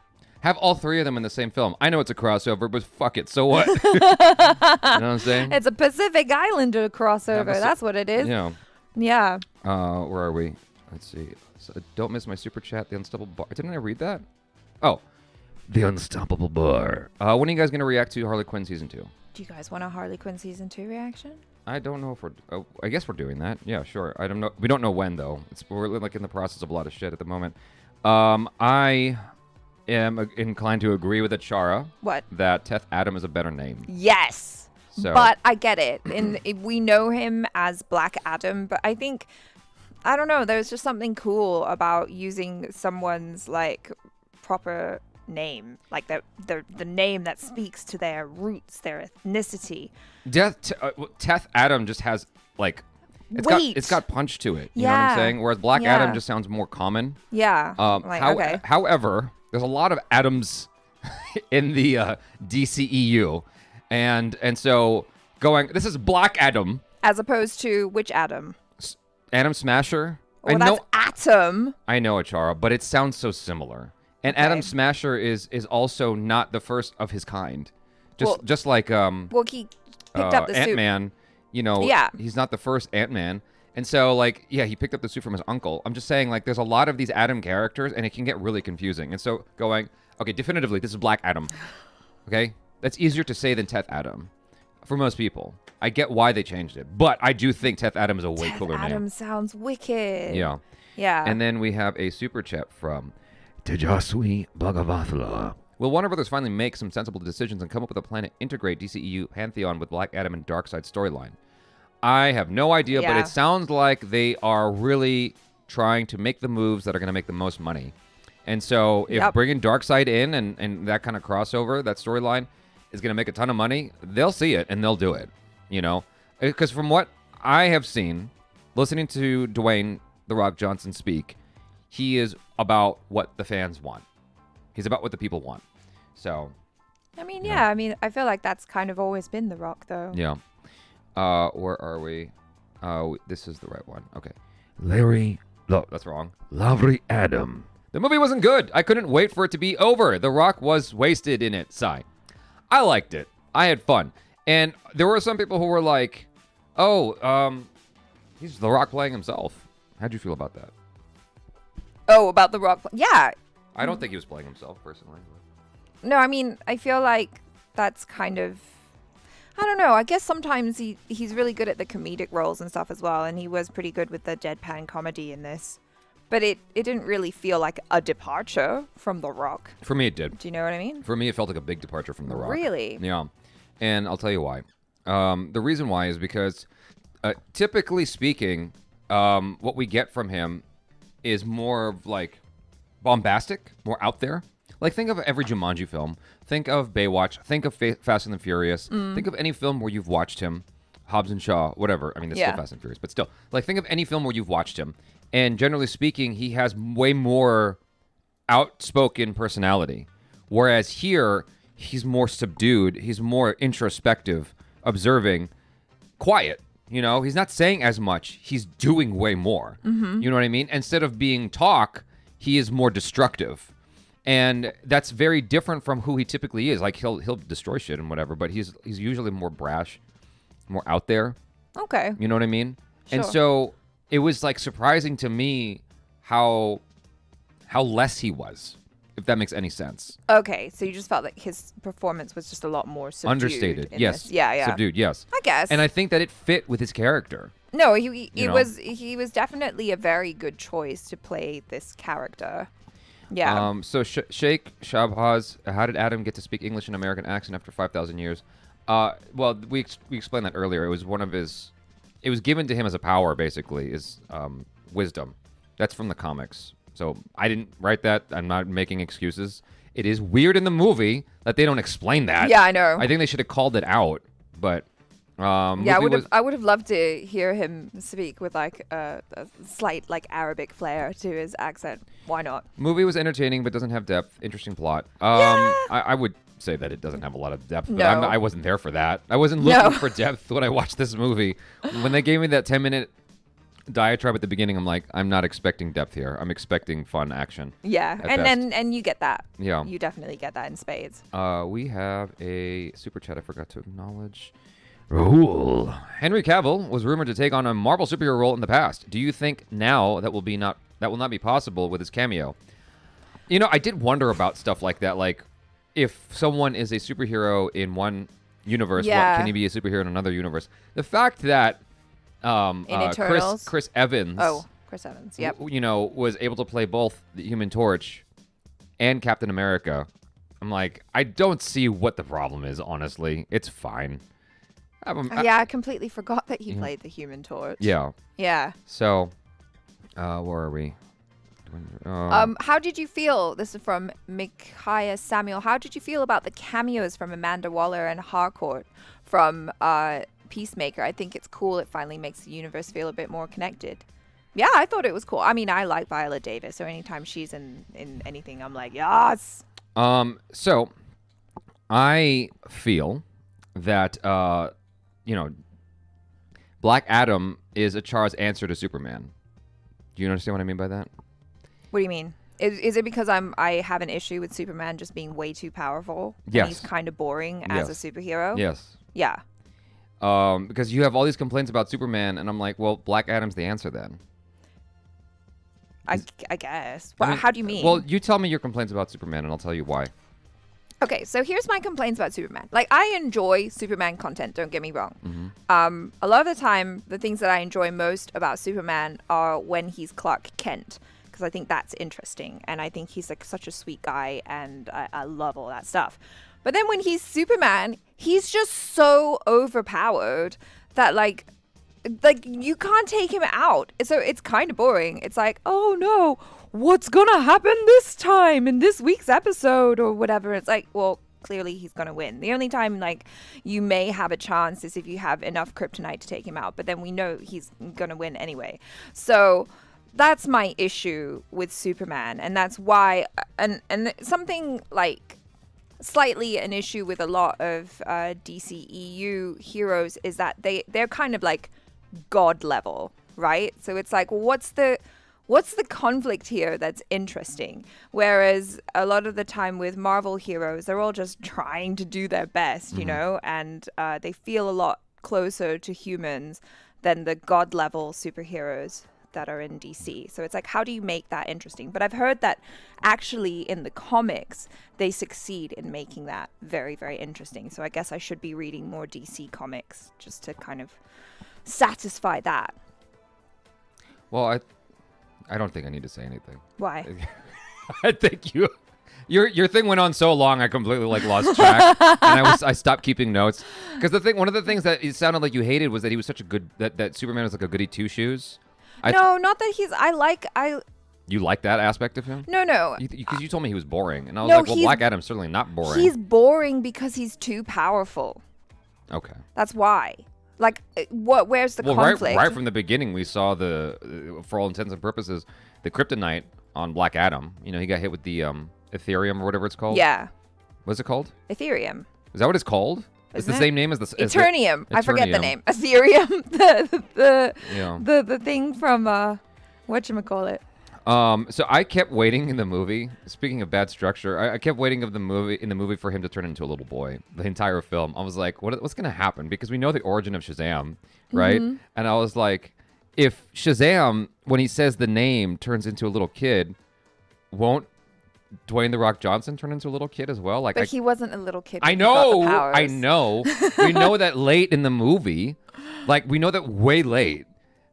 Have all three of them in the same film. I know it's a crossover, but fuck it, so what? You know what I'm saying? It's a Pacific Islander crossover. That's what it is. Yeah. Where are we? Let's see. So, don't miss my super chat. The Unstoppable Bar. Didn't I read that? Oh, The Unstoppable Bar. when are you guys gonna react to Harley Quinn season 2? Do you guys want a Harley Quinn season 2 reaction? I don't know if we're. I guess we're doing that. Yeah, sure. I don't know. We don't know when though. We're like in the process of a lot of shit at the moment. I am inclined to agree with ACHARA. What? That Teth Adam is a better name. Yes. So. But I get it. And we know him as Black Adam, but I think, I don't know, there's just something cool about using someone's like proper name, like the name that speaks to their roots, their ethnicity. Teth Adam just has like it's got punch to it. You know what I'm saying? Whereas Black Adam just sounds more common. Yeah. Okay. However, there's a lot of Adams in the DCEU, and so this is Black Adam as opposed to which Adam? Adam Smasher. Well, that's Atom. I know, ACHARA, but it sounds so similar. And okay. Adam Smasher is also not the first of his kind. Just like he picked up the suit. Ant-Man, he's not the first Ant-Man. And so he picked up the suit from his uncle. I'm just saying there's a lot of these Adam characters and it can get really confusing. And so okay, definitively this is Black Adam. Okay? That's easier to say than Teth Adam. for most people. I get why they changed it, but I do think Teth Adam is a way cooler name. Adam sounds wicked. Yeah. Yeah. And then we have a super chat from Tejaswi Bhagavathala. Will Warner Brothers finally make some sensible decisions and come up with a plan to integrate DCEU Pantheon with Black Adam and Darkseid storyline? I have no idea, but Yeah. it sounds like they are really trying to make the moves that are going to make the most money. And so if bringing Darkseid in and that kind of crossover, that storyline, is going to make a ton of money, they'll see it and they'll do it, you know? Because from what I have seen, listening to Dwayne "The Rock" Johnson speak, he is about what the fans want. He's about what the people want. So, I mean, yeah. I mean, I feel like that's kind of always been The Rock, though. yeah. Where are we? This is the right one. Okay. Larry That's wrong. Lavry Adam. The movie wasn't good. I couldn't wait for it to be over. The Rock was wasted in it. Sigh. I liked it. I had fun. And there were some people who were like, oh, he's The Rock playing himself. How'd you feel about that? Oh, about The Rock. Yeah. I don't think he was playing himself, personally. No, I mean, I feel like that's kind of, I don't know. I guess sometimes he's really good at the comedic roles and stuff as well. And he was pretty good with the deadpan comedy in this. But it didn't really feel like a departure from The Rock. For me, it did. Do you know what I mean? For me, it felt like a big departure from The Rock. Really? Yeah. And I'll tell you why. The reason why is because, typically speaking, what we get from him is more of like bombastic, more out there. Like, think of every Jumanji film. Think of Baywatch. Think of Fast and the Furious. Think of any film where you've watched him. Hobbs and Shaw, whatever. I mean, it's still Fast and Furious, but still. Like, think of any film where you've watched him. And generally speaking, he has way more outspoken personality. Whereas here, he's more subdued. He's more introspective, observing, quiet. You know, he's not saying as much. He's doing way more. You know what I mean? Instead of being talk, he is more destructive. And that's very different from who he typically is. Like, he'll destroy shit and whatever, but he's usually more brash, more out there. Okay. You know what I mean? Sure. And so it was like surprising to me how less he was, if that makes any sense. Okay, so you just felt like his performance was just a lot more subdued. Understated, in yes. this. Yeah. Subdued, yes. I guess. And I think that it fit with his character. No, he You know? was definitely a very good choice to play this character. Yeah. So Sheikh Shabazz, how did Adam get to speak English in American accent after 5,000 years? Well, we explained that earlier. It was one of his. It was given to him as a power, basically, is wisdom. That's from the comics. So I didn't write that. I'm not making excuses. It is weird in the movie that they don't explain that. Yeah, I know. I think they should have called it out, but. Yeah, I would have loved to hear him speak with like a slight like Arabic flair to his accent. Why not? Movie was entertaining but doesn't have depth. Interesting plot. Yeah. I would say that it doesn't have a lot of depth, but No. I wasn't there for that. I wasn't looking for depth when I watched this movie. When they gave me that 10-minute diatribe at the beginning, I'm like, I'm not expecting depth here. I'm expecting fun action. Yeah, at and best. you get that. Yeah. You definitely get that in spades. We have a super chat I forgot to acknowledge. Rahul. Henry Cavill was rumored to take on a Marvel superhero role in the past. Do you think now that will not be possible with his cameo? You know, I did wonder about stuff like that. Like, if someone is a superhero in one universe, can he be a superhero in another universe? The fact that In Eternals? Chris Evans, Chris Evans. Yep. you know, was able to play both the Human Torch and Captain America. I'm like, I don't see what the problem is. Honestly, it's fine. Yeah, I completely forgot that he played the Human Torch. Yeah. Yeah. So, where are we? How did you feel? This is from Micaiah Samuel. How did you feel about the cameos from Amanda Waller and Harcourt from Peacemaker? I think it's cool. It finally makes the universe feel a bit more connected. Yeah, I thought it was cool. I mean, I like Viola Davis, so anytime she's in anything, I'm like, yes. So, I feel that Black Adam is ACHARA's answer to Superman. Do you understand what I mean by that? What do you mean? Is it because I have an issue with Superman just being way too powerful? Yes. And he's kind of boring as a superhero? Yes. Yeah. Because you have all these complaints about Superman, and I'm like, well, Black Adam's the answer then. I guess. Well, how do you mean? Well, you tell me your complaints about Superman, and I'll tell you why. Okay, so here's my complaints about Superman. Like, I enjoy Superman content, don't get me wrong. A lot of the time, the things that I enjoy most about Superman are when he's Clark Kent, because I think that's interesting, and I think he's like such a sweet guy, and I love all that stuff. But then when he's Superman, he's just so overpowered that like you can't take him out. So it's kind of boring. It's like, oh no, what's gonna happen this time in this week's episode or whatever. It's like, well, clearly he's gonna win. The only time like you may have a chance is if you have enough kryptonite to take him out, but then we know he's gonna win anyway. So that's my issue with Superman, and that's why and something like slightly an issue with a lot of DCEU heroes is that they're kind of like god level, right? So it's like, well, what's the conflict here that's interesting? Whereas a lot of the time with Marvel heroes, they're all just trying to do their best, you know, and they feel a lot closer to humans than the god level superheroes that are in DC. So it's like, how do you make that interesting? But I've heard that actually in the comics, they succeed in making that very, very interesting. So I guess I should be reading more DC comics just to kind of satisfy that. Well, I don't think I need to say anything. Why? I think your thing went on so long I completely like lost track, and I stopped keeping notes because one of the things that it sounded like you hated was that he was such a good that Superman was like a goody two shoes. No, not that You like that aspect of him? No. Because you told me he was boring, and I was like, well, Black Adam's certainly not boring. He's boring because he's too powerful. Okay. That's why. Like, where's the conflict? Right from the beginning, we saw for all intents and purposes, the kryptonite on Black Adam. You know, he got hit with the Ethereum or whatever it's called. Yeah. What's it called? Ethereum. Is that what it's called? It's the same name as the Eternium. I forget the name. Ethereum. the thing from whatchamacallit. So I kept waiting in the movie. Speaking of bad structure, I kept waiting in the movie for him to turn into a little boy. The entire film, I was like, what's gonna happen? Because we know the origin of Shazam, right? And I was like, if Shazam, when he says the name, turns into a little kid, won't Dwayne "The Rock" Johnson turn into a little kid as well? But he wasn't a little kid. I know. We know that late in the movie. Like, we know that way late.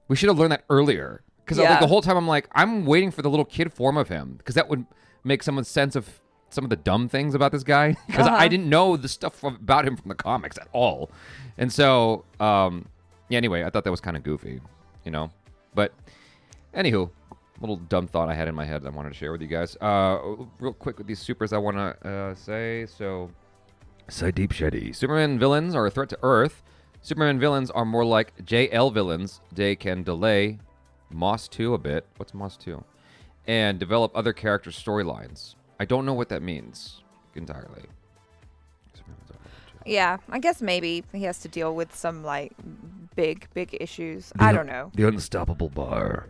We should have learned that earlier. Because like, the whole time I'm waiting for the little kid form of him. Because that would make someone's sense of some of the dumb things about this guy. Because I didn't know the stuff about him from the comics at all. And so, anyway, I thought that was kind of goofy, you know. But, anywho, little dumb thought I had in my head that I wanted to share with you guys. Real quick with these supers I want to say. So, Deep Sheddy. Superman villains are a threat to Earth. Superman villains are more like JL villains. They can delay Moss 2 a bit. What's Moss 2? And develop other character storylines. I don't know what that means entirely. Yeah, I guess maybe he has to deal with some like big issues. I don't know. The Unstoppable Bar.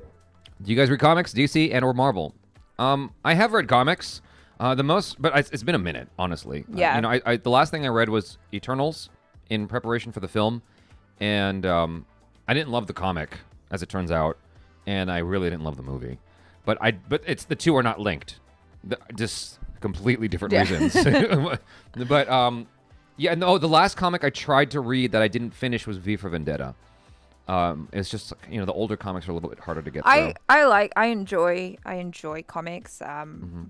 Do you guys read comics, DC and or Marvel? I have read comics. The most, but it's been a minute, honestly. Yeah. I the last thing I read was Eternals in preparation for the film, and I didn't love the comic, as it turns out, and I really didn't love the movie. But it's the two are not linked, just completely different reasons. But the last comic I tried to read that I didn't finish was V for Vendetta. It's just, the older comics are a little bit harder to get through. I enjoy comics,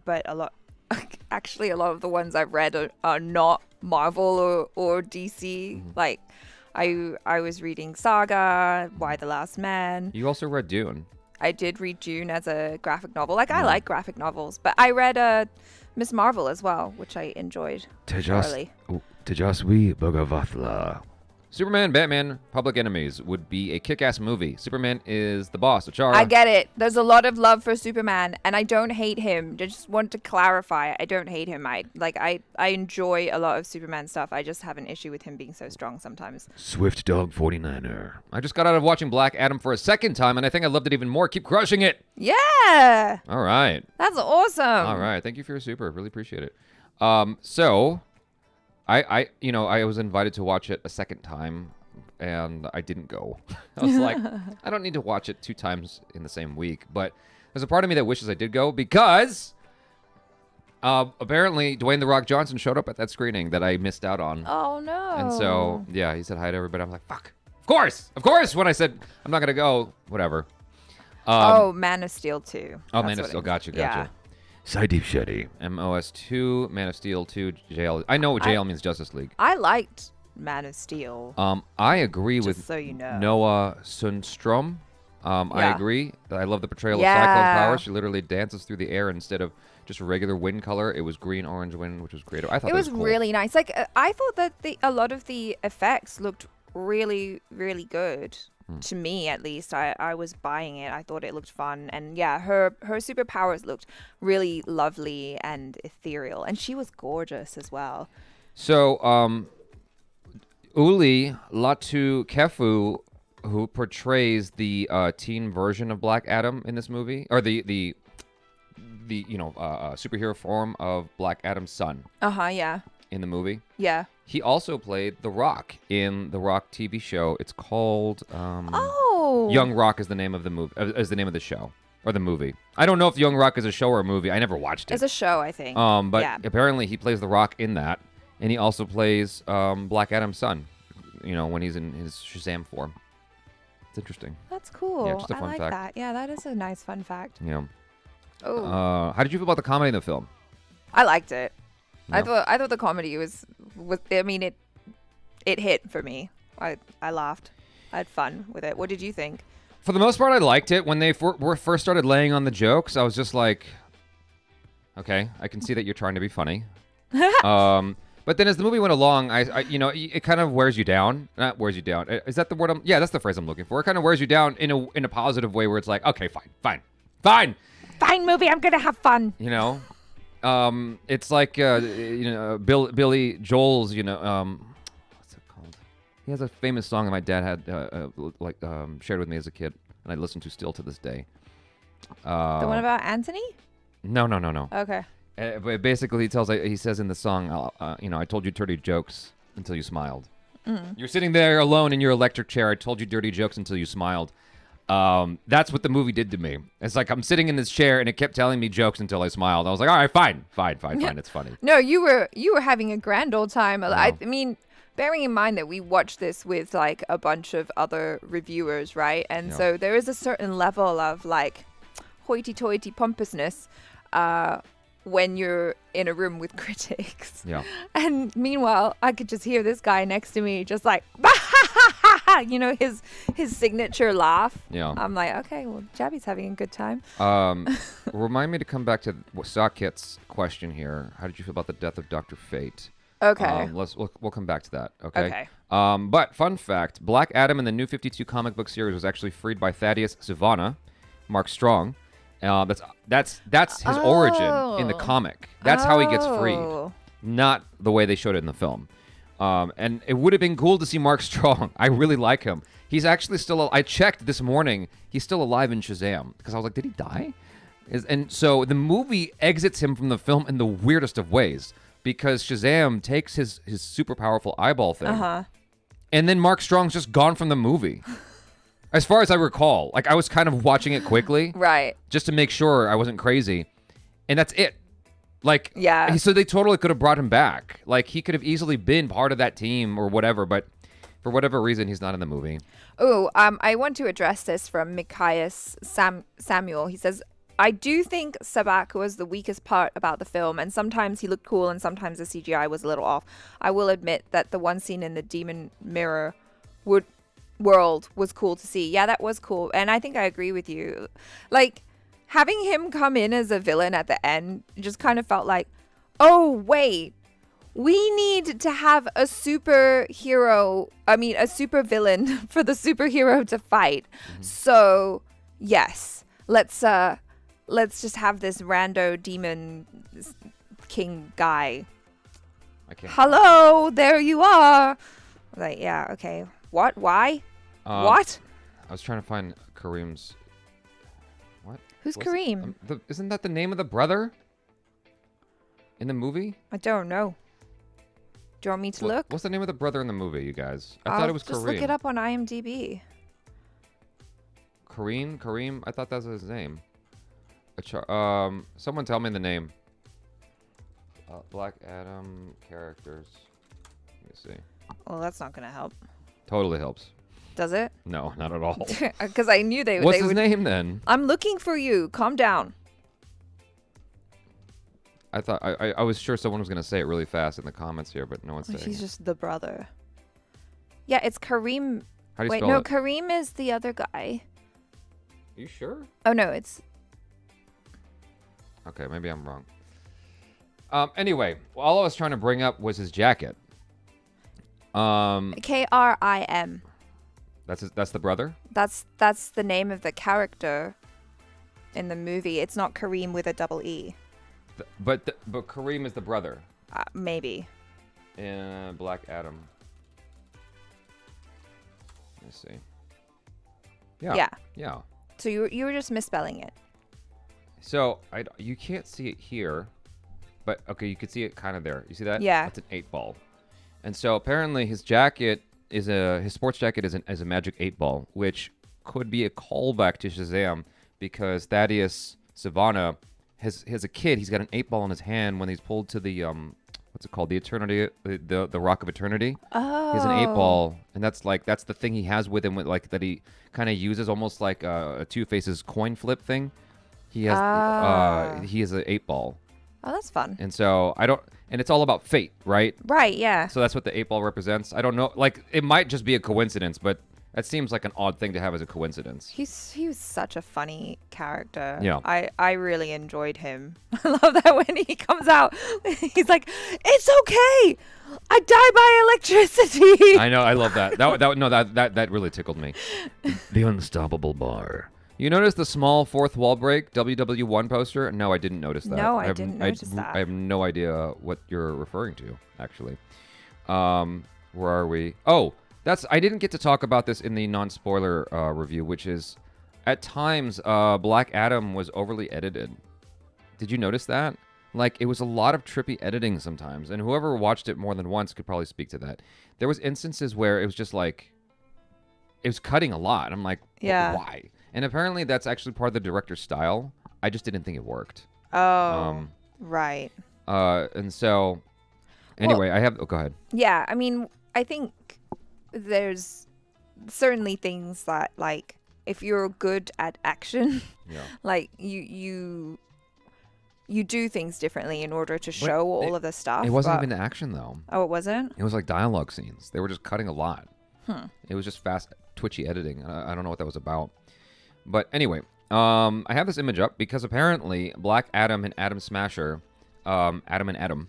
but a lot of the ones I've read are not Marvel or DC. Like I was reading Saga, Why the Last Man. You also read Dune. I did read Dune as a graphic novel. I like graphic novels, but I read Miss Marvel as well, which I enjoyed thoroughly. Tejasvi Bhagavatla. Superman, Batman, Public Enemies would be a kick-ass movie. Superman is the boss, ACHARA. I get it. There's a lot of love for Superman, and I don't hate him. Just want to clarify, I don't hate him. I enjoy a lot of Superman stuff. I just have an issue with him being so strong sometimes. Swift Dog 49er. I just got out of watching Black Adam for a second time, and I think I loved it even more. Keep crushing it. Yeah. All right. That's awesome. All right. Thank you for your super. Really appreciate it. So I was invited to watch it a second time, and I didn't go. I was like, I don't need to watch it 2 times in the same week. But there's a part of me that wishes I did go because Apparently, Dwayne The Rock Johnson showed up at that screening that I missed out on. Oh no. And so, yeah, he said hi to everybody. I'm like, fuck. Of course. When I said I'm not gonna go, whatever. Man of Steel 2. Oh, That's Man of what Steel. it- Gotcha. Yeah. Cyclone Shetty. MOS 2, Man of Steel 2, JL. I know what JL means, Justice League. I liked Man of Steel. I agree Just with so you know. Noah Sundstrom. I Yeah. agree. I love the portrayal of Yeah. Cyclone's power. She literally dances through the air instead of just a regular wind color. It was green, orange wind, which was great. I thought It that was cool. really nice. Like I thought that a lot of the effects looked really, really good. To me, at least, I was buying it. I thought it looked fun, and yeah, her superpowers looked really lovely and ethereal, and she was gorgeous as well. So, Uli Latu Kefu, who portrays the teen version of Black Adam in this movie, or the superhero form of Black Adam's son Yeah, in the movie. yeah. He also played The Rock in the Rock TV show. It's called Oh, Young Rock is the name of the movie. Is the name of the show or the movie? I don't know if Young Rock is a show or a movie. I never watched it. it's a show, I think. But yeah. apparently he plays The Rock in that, and he also plays Black Adam's son. You know, when he's in his Shazam form. It's interesting. That's cool. just a I fun like fact. that. Yeah, that is a nice fun fact. Yeah. Oh, How did you feel about the comedy in the film? I liked it. Yeah. I thought the comedy was. I mean, it hit for me. I laughed. I had fun with it. What did you think? For the most part, I liked it. When they first started laying on the jokes, I was just like, okay, I can see that you're trying to be funny. But then as the movie went along, it kind of wears you down. Not wears you down. Is that the word? Yeah, that's the phrase I'm looking for. It kind of wears you down in a positive way, where it's like, okay, fine. Fine movie. I'm gonna have fun. You know, it's like Billy Joel's. What's it called? He has a famous song that my dad had shared with me as a kid, and I listen to still to this day. The one about Anthony? No. Okay. But basically, he says in the song, I told you dirty jokes until you smiled. You're sitting there alone in your electric chair. I told you dirty jokes until you smiled. That's what the movie did to me. It's like I'm sitting in this chair and it kept telling me jokes until I smiled. I was like, all right, fine. It's funny. No, you were having a grand old time. I mean, bearing in mind that we watched this with like a bunch of other reviewers, right? And so there is a certain level of like hoity-toity pompousness when you're in a room with critics. Yeah. And meanwhile, I could just hear this guy next to me just like, his signature laugh. Yeah. I'm like, okay, well, Jabby's having a good time. Remind me to come back to Sacket's question here. How did you feel about the death of Dr. Fate? Okay. We'll come back to that. Okay. Okay. But fun fact: Black Adam in the New 52 comic book series was actually freed by Thaddeus Sivana, Mark Strong. That's his origin in the comic. That's how he gets freed, Oh. not the way they showed it in the film. And it would have been cool to see Mark Strong. I really like him. He's actually still. I checked this morning. He's still alive in Shazam because I was like, did he die? And so the movie exits him from the film in the weirdest of ways because Shazam takes his super powerful eyeball thing, and then Mark Strong's just gone from the movie. As far as I recall, like I was kind of watching it quickly, Right. just to make sure I wasn't crazy, and that's it. Like, Yeah. So they totally could have brought him back. Like he could have easily been part of that team or whatever, but for whatever reason, he's not in the movie. Oh, I want to address this from Mikaias Samuel. He says, I do think Sabak was the weakest part about the film, and sometimes he looked cool and sometimes the CGI was a little off. I will admit that the one scene in the Demon Mirror world was cool to see. Yeah, that was cool. And I think I agree with you. Like, having him come in as a villain at the end just kind of felt like, oh, wait. We need to have a super villain for the superhero to fight. So, yes, let's just have this rando demon king guy. Hello, there you are. Like, yeah, okay. What? Why? What? I was trying to find Kareem's. What? Who's Kareem? Isn't that the name of the brother in the movie? I don't know. Do you want me to look? What's the name of the brother in the movie, you guys? I thought it was Kareem. Just look it up on IMDb. Kareem? I thought that was his name. Someone tell me the name. Black Adam characters. Let me see. Well, that's not gonna help, Totally helps. does it? No, not at all. Because I knew they. What's they his would. name then? I'm looking for you. Calm down. I thought I was sure someone was gonna say it really fast in the comments here, but no one's saying. He's it. just the brother. Yeah, it's Kareem. How do you Wait, spell no, it? Kareem is the other guy. You sure? Oh no, it's Okay, maybe I'm wrong. Anyway, all I was trying to bring up was his jacket. K-R-I-M. That's the brother? That's the name of the character in the movie. It's not Kareem with a double E. But Kareem is the brother Maybe. in Black Adam. Let's see. Yeah. Yeah. So you were just misspelling it. So you can't see it here, but okay, you can see it kind of there. You see that? Yeah. That's an 8-ball. And so apparently his jacket his sports jacket is a magic 8-ball, which could be a callback to Shazam because Thaddeus Sivana has a kid. He's got an 8-ball in his hand when he's pulled to the what's it called? The Eternity, the Rock of Eternity. Oh. He has an 8-ball, and that's the thing he has with him, with like that he kind of uses almost like a Two-Face's coin flip thing. He has he has an 8-ball, Oh, that's fun. and so and it's all about fate, right? Right, yeah. So that's what the 8-ball represents. I don't know, like it might just be a coincidence, but that seems like an odd thing to have as a coincidence. He was such a funny character. Yeah. I really enjoyed him. I love that when he comes out, he's like, "It's okay. I die by electricity." I know, I love that. That really tickled me. The Unstoppable Bar. You notice the small fourth wall break WW1 poster? No, I didn't notice that. No, I didn't notice that. I have no idea what you're referring to, actually. Where are we? Oh, I didn't get to talk about this in the non-spoiler review, which is at times Black Adam was overly edited. Did you notice that? Like, it was a lot of trippy editing sometimes, and whoever watched it more than once could probably speak to that. There was instances where it was just like, it was cutting a lot. I'm like, Yeah. why? And apparently that's actually part of the director's style. I just didn't think it worked. Oh, right. And so, anyway, go ahead. Yeah, I mean, I think there's certainly things that, like, if you're good at action, Yeah. like you do things differently in order to show all of the stuff. It wasn't but- even action, though. Oh, it wasn't? It was like dialogue scenes. They were just cutting a lot. It was just fast, twitchy editing. I don't know what that was about. But anyway, I have this image up because apparently Black Adam and Atom Smasher, Adam and Adam,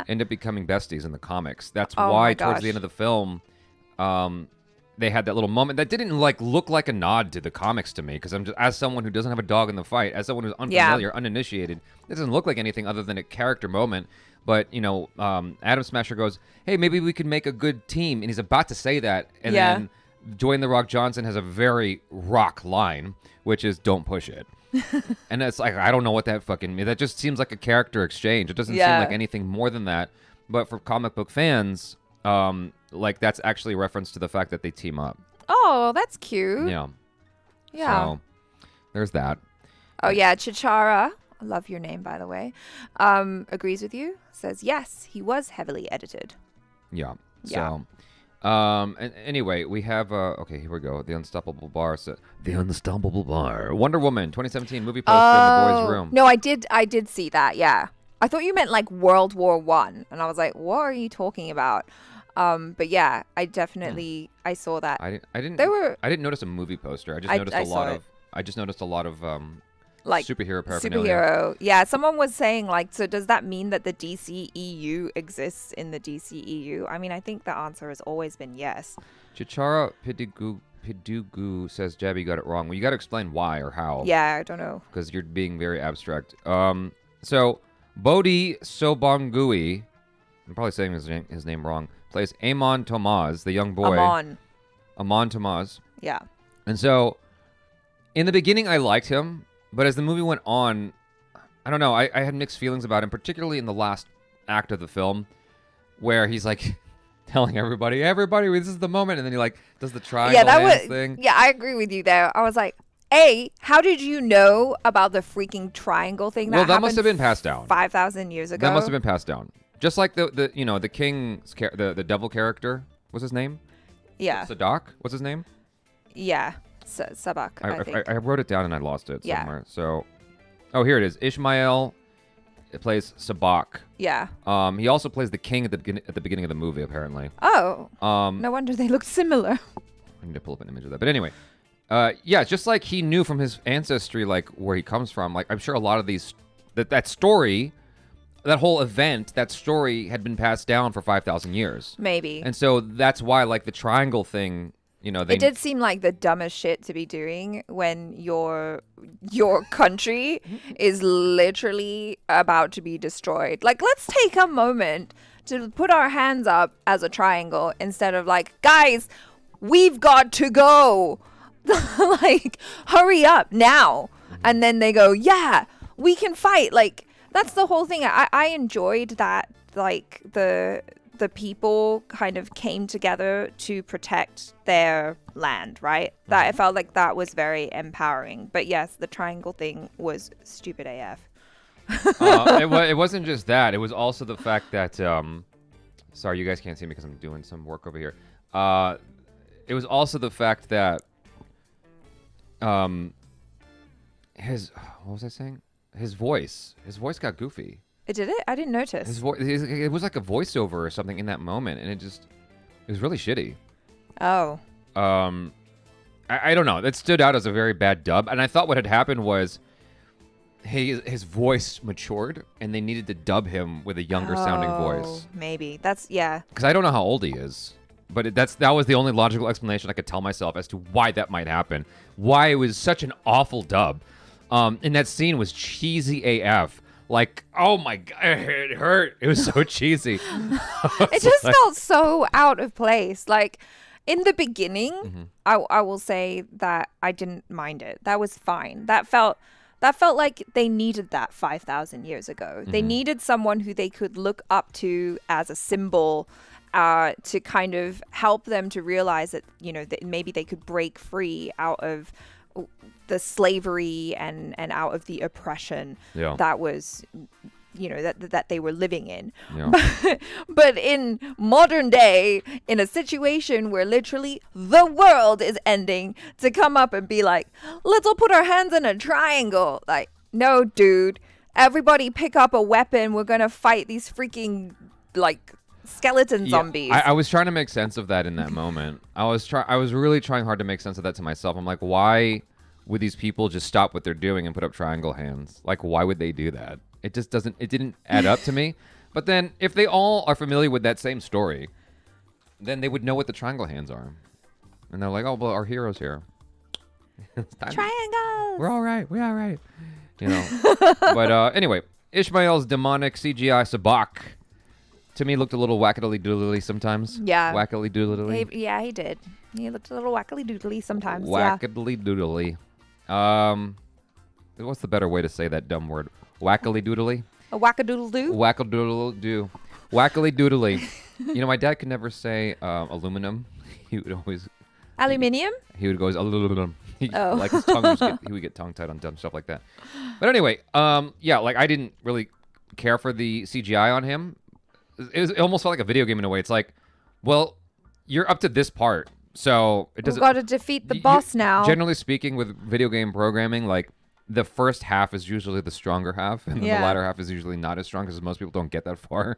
end up becoming besties in the comics. That's Oh why my towards gosh. the end of the film, they had that little moment that didn't like look like a nod to the comics to me, because I'm just, as someone who doesn't have a dog in the fight, as someone who's unfamiliar, uninitiated, it doesn't look like anything other than a character moment. But you know, Adam Smasher goes, "Hey, maybe we could make a good team," and he's about to say that, and then Dwayne "The Rock" Johnson has a very Rock line, which is "Don't push it." And it's like, I don't know what that fucking means. That just seems like a character exchange. It doesn't seem like anything more than that. But for comic book fans, like that's actually a reference to the fact that they team up. Oh, that's cute. Yeah. Yeah. So there's that. Oh, yeah. Chichara, I love your name, by the way, agrees with you. Says, yes, he was heavily edited. Yeah. Yeah. So, and anyway, we have, okay, here we go. The Unstoppable Bar. So, The Unstoppable Bar. Wonder Woman 2017 movie poster in the boys' room. No, I did see that. Yeah. I thought you meant like World War One, and I was like, what are you talking about? But yeah, I definitely I saw that. I didn't I didn't notice a movie poster. I just noticed I a saw lot it. of I just noticed a lot of Like superhero paraphernalia. superhero. Yeah, someone was saying like, so does that mean that the DCEU exists in the DCEU? I mean, I think the answer has always been yes. Chichara Pidugu says Jabby got it wrong. Well, you got to explain why or how. Yeah, I don't know. Because you're being very abstract. So Bodhi Sobongui, I'm probably saying his name wrong, plays Amon Tomaz, the young boy. Amon Tomaz. Yeah. And so, in the beginning, I liked him, but as the movie went on, I don't know, I had mixed feelings about him, particularly in the last act of the film, where he's like telling everybody, this is the moment, and then he like does the triangle dance thing. Yeah, I agree with you there. I was like, How did you know about the freaking triangle thing that Well, that happened must have been passed down. 5,000 years ago? That must have been passed down. Just like the king's the devil character. What's his name? Yeah. Sadak. What's his name? Yeah. Sabak, I think. I wrote it down and I lost it Yeah. somewhere. So, here it is. Ishmael. It plays Sabak. Yeah. He also plays the king at the beginning of the movie, apparently. Oh. Um, No wonder they look similar. I need to pull up an image of that. But anyway, yeah, just like he knew from his ancestry, like where he comes from. Like I'm sure a lot of these, that story, that whole event, that story had been passed down for 5,000 years. Maybe. And so that's why, like the triangle thing, it did seem like the dumbest shit to be doing when your country is literally about to be destroyed. Like, let's take a moment to put our hands up as a triangle instead of like, guys, we've got to go. Like, hurry up now. And then they go, yeah, we can fight. Like, that's the whole thing. I enjoyed that, like, the people kind of came together to protect their land, right? That I felt like that was very empowering. But yes, the triangle thing was stupid AF. It wasn't just that. It was also the fact that, sorry, you guys can't see me because I'm doing some work over here. It was also the fact that, what was I saying? His voice got goofy. It did it? I didn't notice. His voice, it was like a voiceover or something in that moment, and it was really shitty. Oh. I don't know. It stood out as a very bad dub, and I thought what had happened was his voice matured, and they needed to dub him with a younger sounding voice. Maybe. That's, yeah. Because I don't know how old he is, but that was the only logical explanation I could tell myself as to why that might happen. Why it was such an awful dub. And that scene was cheesy AF. Like, oh my God, it hurt. It was so cheesy. It just felt so out of place. Like, in the beginning, I will say that I didn't mind it. That was fine. That felt like they needed that 5,000 years ago. They needed someone who they could look up to as a symbol, to kind of help them to realize that, that maybe they could break free out of the slavery and out of the oppression that was, that they were living in. Yeah. But in modern day, in a situation where literally the world is ending, to come up and be like, let's all put our hands in a triangle. Like, no, dude, everybody pick up a weapon. We're going to fight these freaking, like, skeleton zombies. I was trying to make sense of that in that moment. I was really trying hard to make sense of that to myself. I'm like, why would these people just stop what they're doing and put up triangle hands? Like, why would they do that? It just didn't add up to me. But then if they all are familiar with that same story, then they would know what the triangle hands are. And they're like, oh, well, our hero's here. Triangles! We're all right. We're all right. But anyway, Ishmael's demonic CGI Sabak to me looked a little wackadily doodly sometimes. Yeah. Wackily doodly. Yeah, he did. He looked a little wackily doodly sometimes. Wackadily doodly. What's the better way to say that dumb word? Wackily doodly? A wackadoodle doo? Wackadoodle doo. Wackily doodly. My dad could never say aluminum. He would always... Aluminium? He would go aluminum. Oh. Like his tongue he would get tongue-tied on dumb stuff like that. But anyway, yeah, like I didn't really care for the CGI on him. It almost felt like a video game in a way. It's like, well, you're up to this part, so it doesn't... We've got to defeat the boss now. Generally speaking, with video game programming, like, the first half is usually the stronger half, and then the latter half is usually not as strong because most people don't get that far.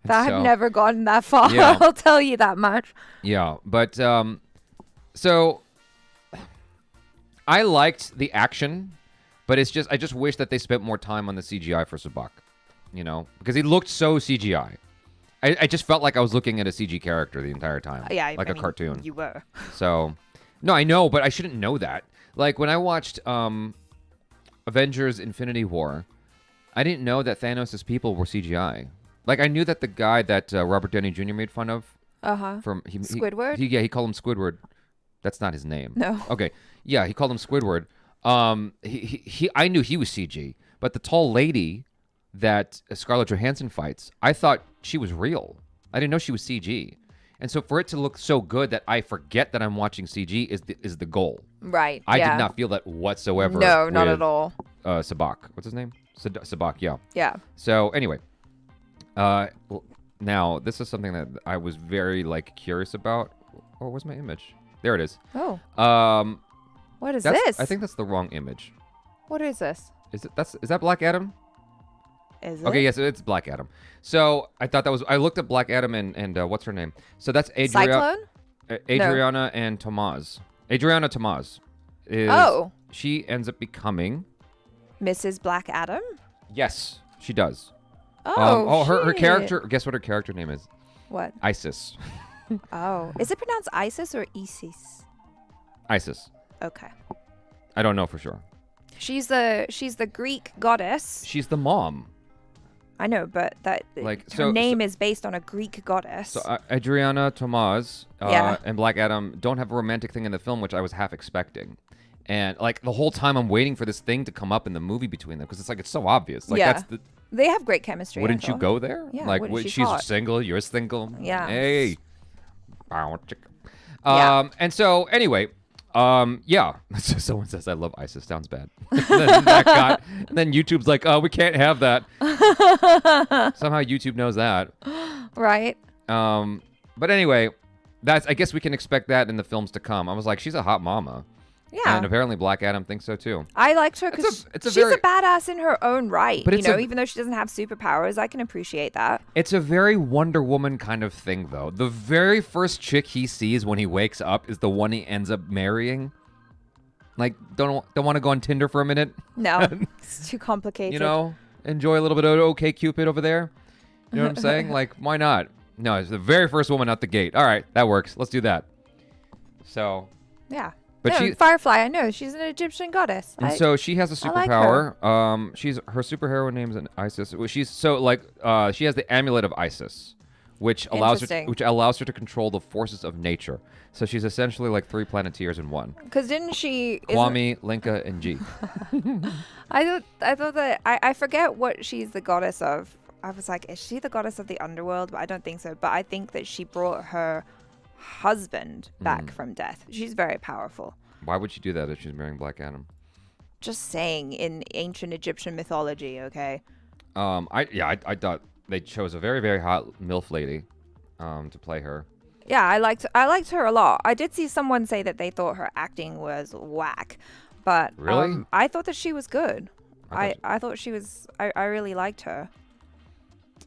I've never gotten that far, Yeah. I'll tell you that much. Yeah, but, so, I liked the action, but I just wish that they spent more time on the CGI for Sabak, because he looked so CGI. I just felt like I was looking at a CG character the entire time. Yeah, like a cartoon. You were. So, no, I know, but I shouldn't know that. Like, when I watched Avengers Infinity War, I didn't know that Thanos' people were CGI. Like, I knew that the guy that Robert Downey Jr. made fun of. From Squidward? He called him Squidward. That's not his name. No. Okay. Yeah, he called him Squidward. I knew he was CG, but the tall lady that Scarlett Johansson fights, I thought she was real. I didn't know she was CG. And so for it to look so good that I forget that I'm watching CG is the goal. Right. I yeah. did not feel that whatsoever. No, not with, at all. Sabak. What's his name? Sabak, yeah. Yeah. So anyway, now this is something that I was very curious about. Oh, where's my image? There it is. Oh. What is That's, this? I think that's the wrong image. What is this? Is that Black Adam? Is it? Okay, yes, it's Black Adam. So I thought that was. I looked at Black Adam and what's her name? So that's Cyclone? Adrianna and Tomaz. Adrianna Tomaz. Oh. She ends up becoming. Mrs. Black Adam? Yes, she does. Oh, her shit. character. Guess what her character name is? What? Isis. Oh. Is it pronounced Isis or Isis? Isis. Okay. I don't know for sure. She's the Greek goddess. She's the mom. I know, but her name is based on a Greek goddess. So Adrianna Tomaz and Black Adam don't have a romantic thing in the film, which I was half expecting. And the whole time I'm waiting for this thing to come up in the movie between them because it's so obvious. That's the. They have great chemistry. Wouldn't you go there? Yeah. She's hot. single, you're single. Yeah. Hey. And so anyway, yeah. Someone says I love ISIS. Sounds bad. and then YouTube's like, oh, we can't have that. Somehow YouTube knows that. Right. But anyway, I guess we can expect that in the films to come. I was like, she's a hot mama. Yeah. And apparently Black Adam thinks so too. I liked her because she's a badass in her own right. But even though she doesn't have superpowers, I can appreciate that. It's a very Wonder Woman kind of thing, though. The very first chick he sees when he wakes up is the one he ends up marrying. Don't want to go on Tinder for a minute? No, it's too complicated. Enjoy a little bit of OK Cupid over there. You know what I'm saying? Why not? No, it's the very first woman out the gate. All right, that works. Let's do that. So. Yeah. But Firefly, I know. She's an Egyptian goddess. And so she has a superpower. Her superhero name's an Isis. She has the amulet of Isis, which allows her to control the forces of nature. So she's essentially three Planeteers in one. Because didn't she? Kwame, Linka, and G. I thought that I forget what she's the goddess of. I was like, is she the goddess of the underworld? But I don't think so. But I think that she brought her husband back from death. She's very powerful. Why would she do that if she's marrying Black Adam? Just saying, in ancient Egyptian mythology, okay? I thought they chose a very, very hot MILF lady to play her. Yeah, I liked her a lot. I did see someone say that they thought her acting was whack, but really? I thought that she was good. I thought she was. I really liked her.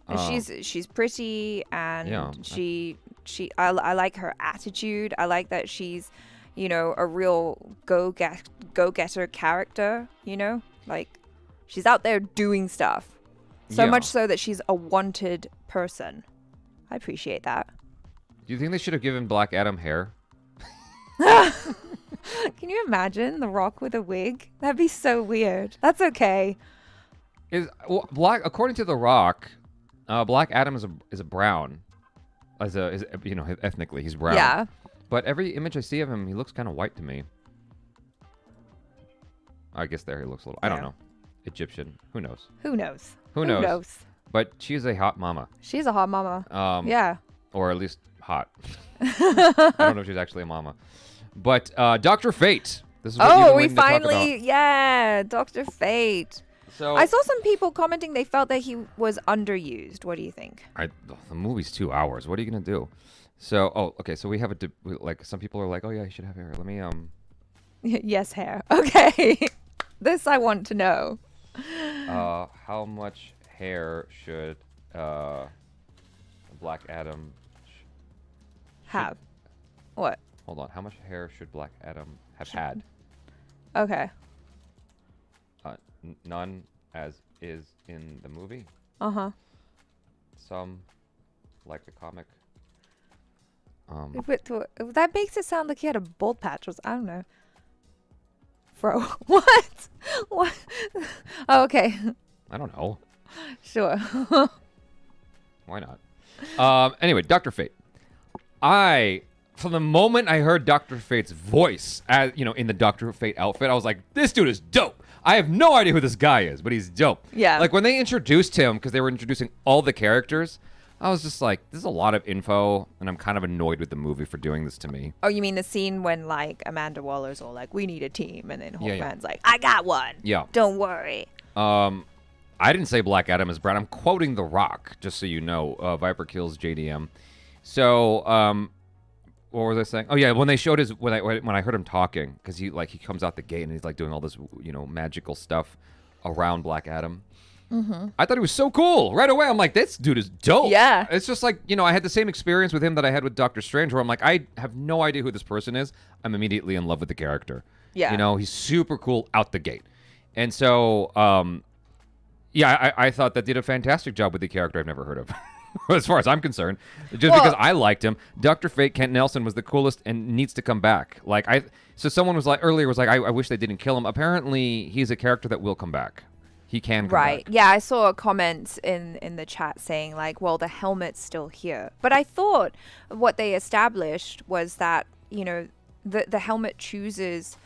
And she's pretty, and I like her attitude. I like that she's, a real go-getter character, she's out there doing stuff. So much so that she's a wanted person. I appreciate that. Do you think they should have given Black Adam hair? Can you imagine The Rock with a wig? That'd be so weird. That's okay. According to The Rock, Black Adam is a brown. Ethnically he's brown. Yeah. But every image I see of him, he looks kind of white to me. I guess there he looks a little. I don't know. Egyptian. Who knows? Who knows? Who knows? But she's a hot mama. She's a hot mama. Yeah. Or at least hot. I don't know if she's actually a mama. But Dr. Fate. This is what we finally, Dr. Fate. So I saw some people commenting they felt that he was underused. What do you think? The movie's 2 hours. What are you gonna do? So, okay. So we have some people are like, oh yeah, you should have hair. Let me Yes, hair. Okay. This I want to know. How much hair should Black Adam have? What? Hold on. How much hair should Black Adam have had? Okay. None, as is in the movie. Uh-huh. Some, like the comic. That makes it sound like he had a bald patch. I don't know. Bro, what? What? Oh, okay. I don't know. Sure. Why not? Anyway, Dr. Fate. From the moment I heard Dr. Fate's voice, in the Dr. Fate outfit, I was like, this dude is dope. I have no idea who this guy is, but he's dope. Yeah. Like when they introduced him, because they were introducing all the characters, I was just like, this is a lot of info, and I'm kind of annoyed with the movie for doing this to me. Oh, you mean the scene when like Amanda Waller's all like, "We need a team," and then Hawkman's Yeah. like, "I got one. Yeah. Don't worry." I didn't say Black Adam is brown. I'm quoting The Rock, just so you know. Viper kills JDM. So, what was I saying? Oh yeah, when they showed when I heard him talking, because he comes out the gate and he's like doing all this magical stuff around Black Adam. Mm-hmm. I thought he was so cool right away. I'm like, this dude is dope. Yeah. It's just like, I had the same experience with him that I had with Doctor Strange, where I'm like, I have no idea who this person is. I'm immediately in love with the character. Yeah. He's super cool out the gate. And so, I thought that did a fantastic job with the character I've never heard of, as far as I'm concerned. Just because I liked him. Dr. Fate, Kent Nelson, was the coolest and needs to come back. So someone was like, earlier was like, I wish they didn't kill him. Apparently, he's a character that will come back. He can come Right. back. Yeah, I saw a comment in the chat saying like, well, the helmet's still here. But I thought what they established was that, the helmet chooses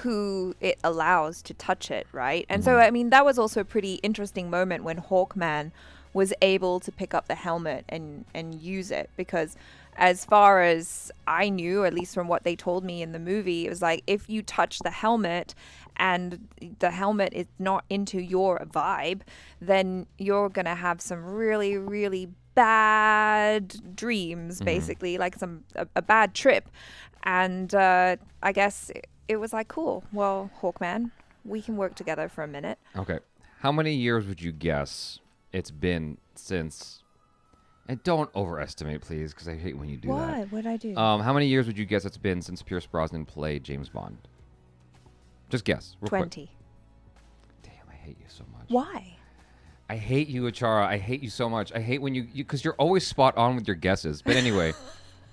who it allows to touch it, right? And so, I mean, that was also a pretty interesting moment when Hawkman was able to pick up the helmet and use it, because as far as I knew, at least from what they told me in the movie, it was like, if you touch the helmet and the helmet is not into your vibe, then you're going to have some really, really bad dreams, basically, like a bad trip. And I guess it was like, cool, well, Hawkman, we can work together for a minute. Okay. How many years would you guess it's been since... And don't overestimate, please, because I hate when you do that. What? What'd I do? How many years would you guess it's been since Pierce Brosnan played James Bond? Just guess. Real quick. 20. Damn, I hate you so much. Why? I hate you, ACHARA. I hate you so much. I hate when because you're always spot on with your guesses. But anyway,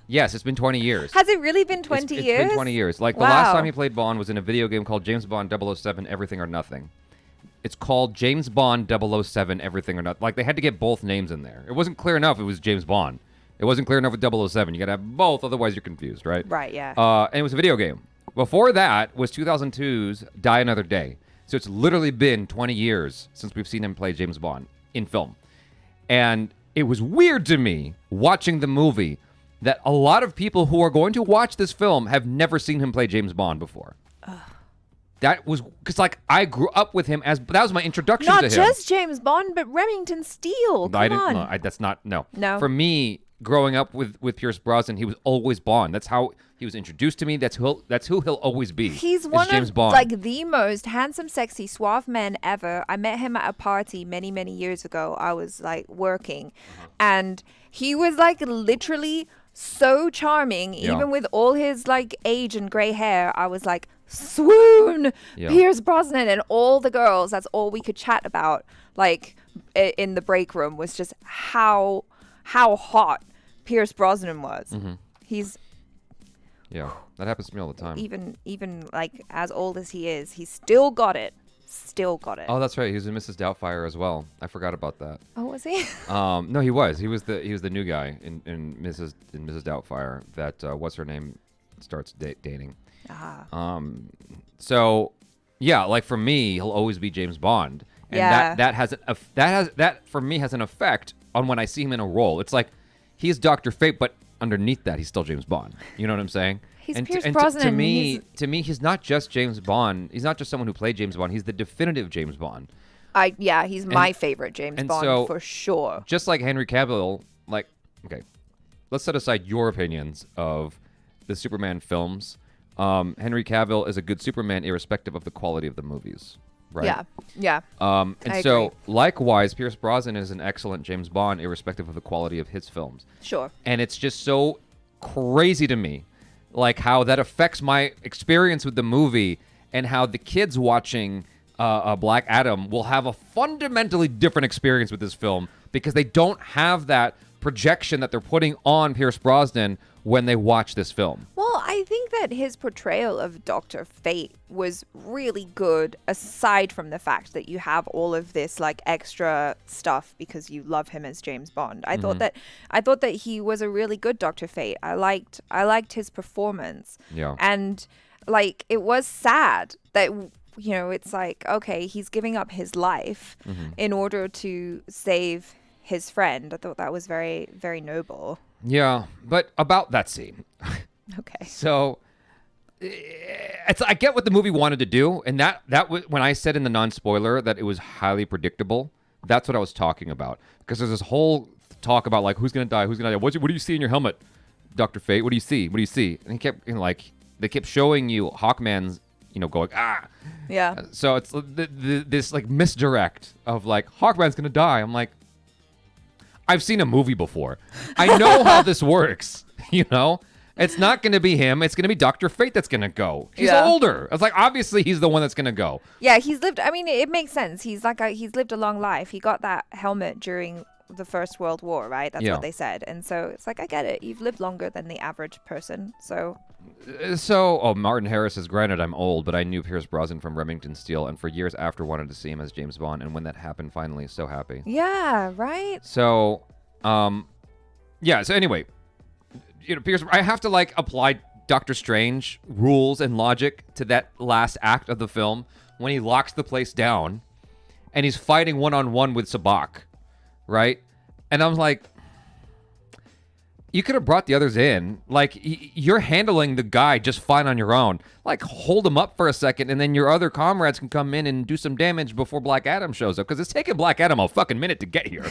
yes, it's been 20 years. Has it really been 20 years? It's been 20 years. Like, the last time he played Bond was in a video game called James Bond 007 Everything or Nothing. It's called James Bond 007 Everything or Nothing. Like, they had to get both names in there. It wasn't clear enough it was James Bond. It wasn't clear enough with 007. You got to have both, otherwise you're confused, right? Right, yeah. And it was a video game. Before that was 2002's Die Another Day. So it's literally been 20 years since we've seen him play James Bond in film. And it was weird to me watching the movie that a lot of people who are going to watch this film have never seen him play James Bond before. That was because, like, I grew up with him that was my introduction to him. Not just James Bond, but Remington Steele. Come on. No, that's not, no. No. For me, growing up with Pierce Brosnan, he was always Bond. That's how he was introduced to me. That's who he'll always be. He's one James of Bond. like the most handsome, sexy, suave men ever. I met him at a party many, many years ago. I was like working, and he was like literally so charming. Yeah. Even with all his like age and gray hair, I was like, swoon, Yeah. Pierce Brosnan. And all the girls, that's all we could chat about, like in the break room, was just how hot Pierce Brosnan was. He's Yeah, that happens to me all the time. even like as old as he is, he still got it. Oh, that's right. He was in Mrs. Doubtfire as well. I forgot about that. Oh, was he? No, he was. He was the new guy in Mrs. Doubtfire that what's her name starts dating. So yeah, like for me, he'll always be James Bond, and Yeah. that for me has an effect on when I see him in a role. It's like he's Dr. Fate, but underneath that, he's still James Bond. You know what I'm saying? He's And Pierce to Brosnan. me, he's not just James Bond. He's not just someone who played James Bond. He's the definitive James Bond. He's my favorite James and Bond so- for sure. Just like Henry Cavill, like, okay, let's set aside your opinions of the Superman films. Henry Cavill is a good Superman irrespective of the quality of the movies, right? Yeah. And I so, agree. likewise, Pierce Brosnan is an excellent James Bond irrespective of the quality of his films. Sure. And it's just so crazy to me, like how that affects my experience with the movie, and how the kids watching Black Adam will have a fundamentally different experience with this film because they don't have that projection that they're putting on Pierce Brosnan when they watch this film. Well, I think that his portrayal of Dr. Fate was really good, aside from the fact that you have all of this like extra stuff because you love him as James Bond. I thought that he was a really good Dr. Fate. I liked his performance. Yeah. And like it was sad that it's like, okay, he's giving up his life in order to save his friend. I thought that was very, very noble. Yeah, but about that scene. Okay. So I get what the movie wanted to do, and that when I said in the non-spoiler that it was highly predictable, that's what I was talking about. Because there's this whole talk about like who's gonna die, what do you see in your helmet, Dr. Fate? What do you see? And he kept they kept showing you Hawkman's going Yeah. So it's this like misdirect of like Hawkman's gonna die. I'm like, I've seen a movie before. I know how this works. It's not going to be him. It's going to be Dr. Fate that's going to go. He's older. It's like, obviously, he's the one that's going to go. Yeah, he's lived. I mean, it makes sense. He's lived a long life. He got that helmet during the First World War, right? That's what they said. And so it's like, I get it. You've lived longer than the average person. So, Martin Harris says, granted, I'm old, but I knew Pierce Brosnan from Remington Steele, and for years after wanted to see him as James Bond. And when that happened, finally, so happy. yeah, right? So, so anyway. Pierce, I have to apply Doctor Strange rules and logic to that last act of the film when he locks the place down and he's fighting one-on-one with Sabak, right? And I'm like, you could have brought the others in. You're handling the guy just fine on your own. Hold him up for a second, and then your other comrades can come in and do some damage before Black Adam shows up, because it's taken Black Adam a fucking minute to get here.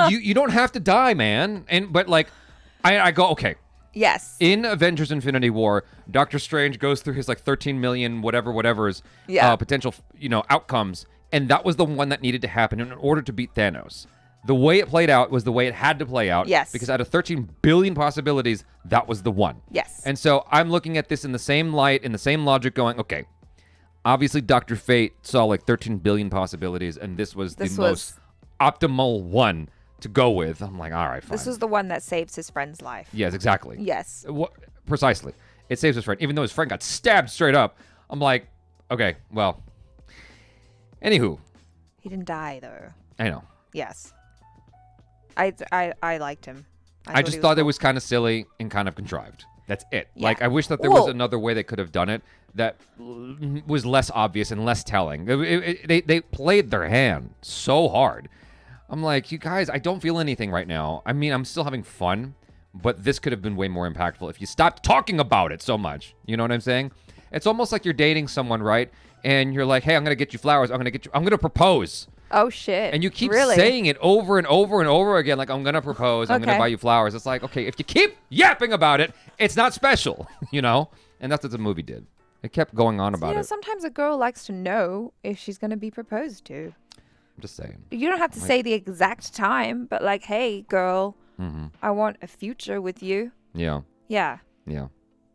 You don't have to die, man. But I go, okay. Yes. In Avengers Infinity War, Doctor Strange goes through his 13 million whatever's potential outcomes, and that was the one that needed to happen in order to beat Thanos. The way it played out was the way it had to play out. Yes. Because out of 13 billion possibilities, that was the one. Yes. And so I'm looking at this in the same light, in the same logic, going, okay, obviously Dr. Fate saw 13 billion possibilities, and this was the most optimal one to go with. I'm like, all right, fine. This was the one that saves his friend's life. Yes, exactly. Yes. Precisely. It saves his friend. Even though his friend got stabbed straight up, I'm like, okay, well. Anywho. He didn't die, though. I know. Yes. I liked him. I just thought it was kind of silly and kind of contrived. That's it. Yeah. I wish that there was another way they could have done it that was less obvious and less telling. They played their hand so hard. I'm like, you guys, I don't feel anything right now. I mean, I'm still having fun, but this could have been way more impactful if you stopped talking about it so much. You know what I'm saying? It's almost like you're dating someone, right? And you're like, hey, I'm going to get you flowers. I'm going to propose. Oh, shit. And you keep really? saying it over and over and over again, like, I'm going to propose. I'm going to buy you flowers. It's like, okay, if you keep yapping about it, it's not special, And that's what the movie did. It kept going on about it. Sometimes a girl likes to know if she's going to be proposed to. I'm just saying. You don't have to say the exact time, but hey, girl, I want a future with you. Yeah. Yeah. Yeah.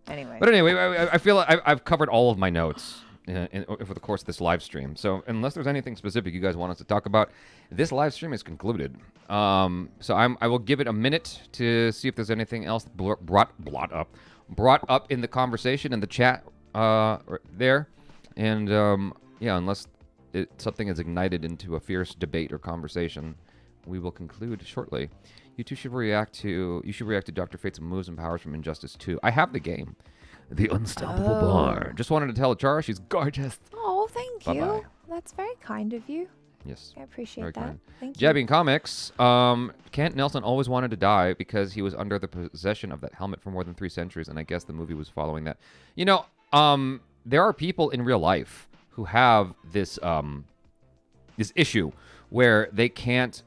Anyway. But anyway, I feel like I've covered all of my notes for the course of this live stream. So unless there's anything specific you guys want us to talk about, this live stream is concluded. So I will give it a minute to see if there's anything else brought up in the conversation in the chat there, and unless something is ignited into a fierce debate or conversation, we will conclude shortly. You two should react to Dr. Fate's moves and powers from Injustice 2. I have the game. The Unstoppable Bar. Just wanted to tell ACHARA she's gorgeous. Oh, thank you. Bye-bye. That's very kind of you. Yes. I appreciate Very that. kind. Thank you. Jabbing Comics, Kent Nelson always wanted to die because he was under the possession of that helmet for more than 3 centuries, and I guess the movie was following that. There are people in real life who have this issue where they can't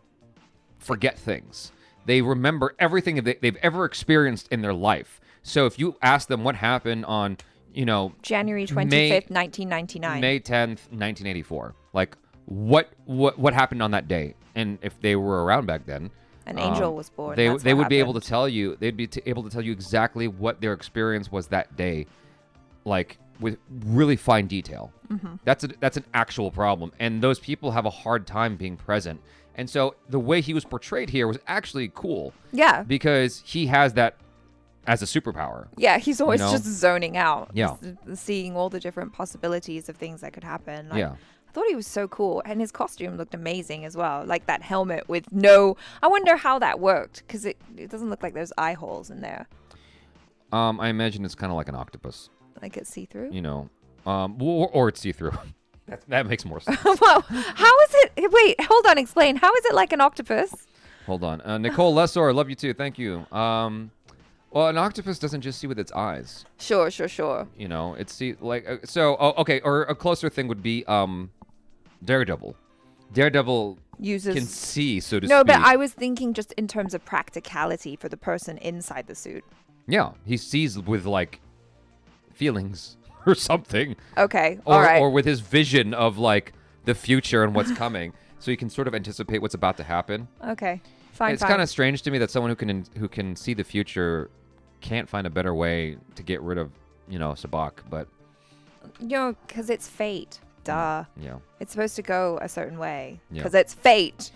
forget things. They remember everything they've ever experienced in their life. So if you ask them what happened on, January 25th, 1999. May 10th, 1984, what happened on that day, and if they were around back then, an angel was born. They would be able to tell you. They'd be able to tell you exactly what their experience was that day, with really fine detail. Mm-hmm. That's an actual problem, and those people have a hard time being present. And so the way he was portrayed here was actually cool. Yeah. Because he has that as a superpower. Yeah, he's always just zoning out. Yeah. Seeing all the different possibilities of things that could happen. Yeah. I thought he was so cool, and his costume looked amazing as well. That helmet with no... I wonder how that worked, because it doesn't look like there's eye holes in there. I imagine it's kind of like an octopus. Like it's see-through? Or it's see-through. That makes more sense. Well, how is it? Wait, hold on. Explain. How is it like an octopus? Hold on. Nicole Lessor, love you too. Thank you. Well, an octopus doesn't just see with its eyes. Sure. You know, it's see like okay. Or a closer thing would be Daredevil. Daredevil Uses can see, so to speak. No, but I was thinking just in terms of practicality for the person inside the suit. Yeah, he sees with like feelings or something. Okay, Or, all right. or with his vision of like the future and what's coming, so he can sort of anticipate what's about to happen. Okay, fine. It's kind of strange to me that someone who can see the future can't find a better way to get rid of Sabak, but because it's fate. Duh. yeah, It's supposed to go a certain way Yeah. because it's fate.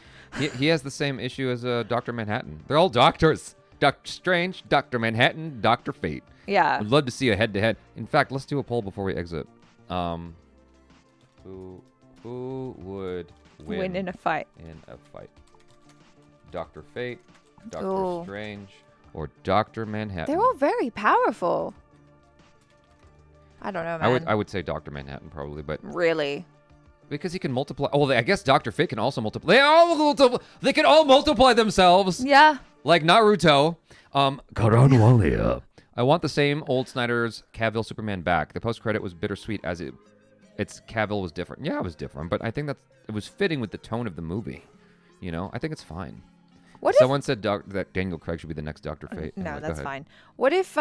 he has the same issue as Dr. Manhattan. They're all doctors. Doctor Strange, Dr. Manhattan, Dr. Fate. Yeah. I'd love to see a head-to-head. In fact, let's do a poll before we exit. Who would Win in a fight. in a fight? Dr. Fate, Dr. Ooh. Strange, or Dr. Manhattan? They're all very powerful. I don't know, man. I would say Dr. Manhattan probably, but Really? because he can multiply. Oh, I guess Dr. Fate can also multiply. They can all multiply themselves. Yeah. Like Naruto. Karanwalia. I want the same old Snyder's Cavill Superman back. The post-credit was bittersweet as its Cavill was different. Yeah, it was different, but I think it was fitting with the tone of the movie. I think it's fine. Someone said that Daniel Craig should be the next Dr. Fate. No, Anyway, go that's ahead. fine. What if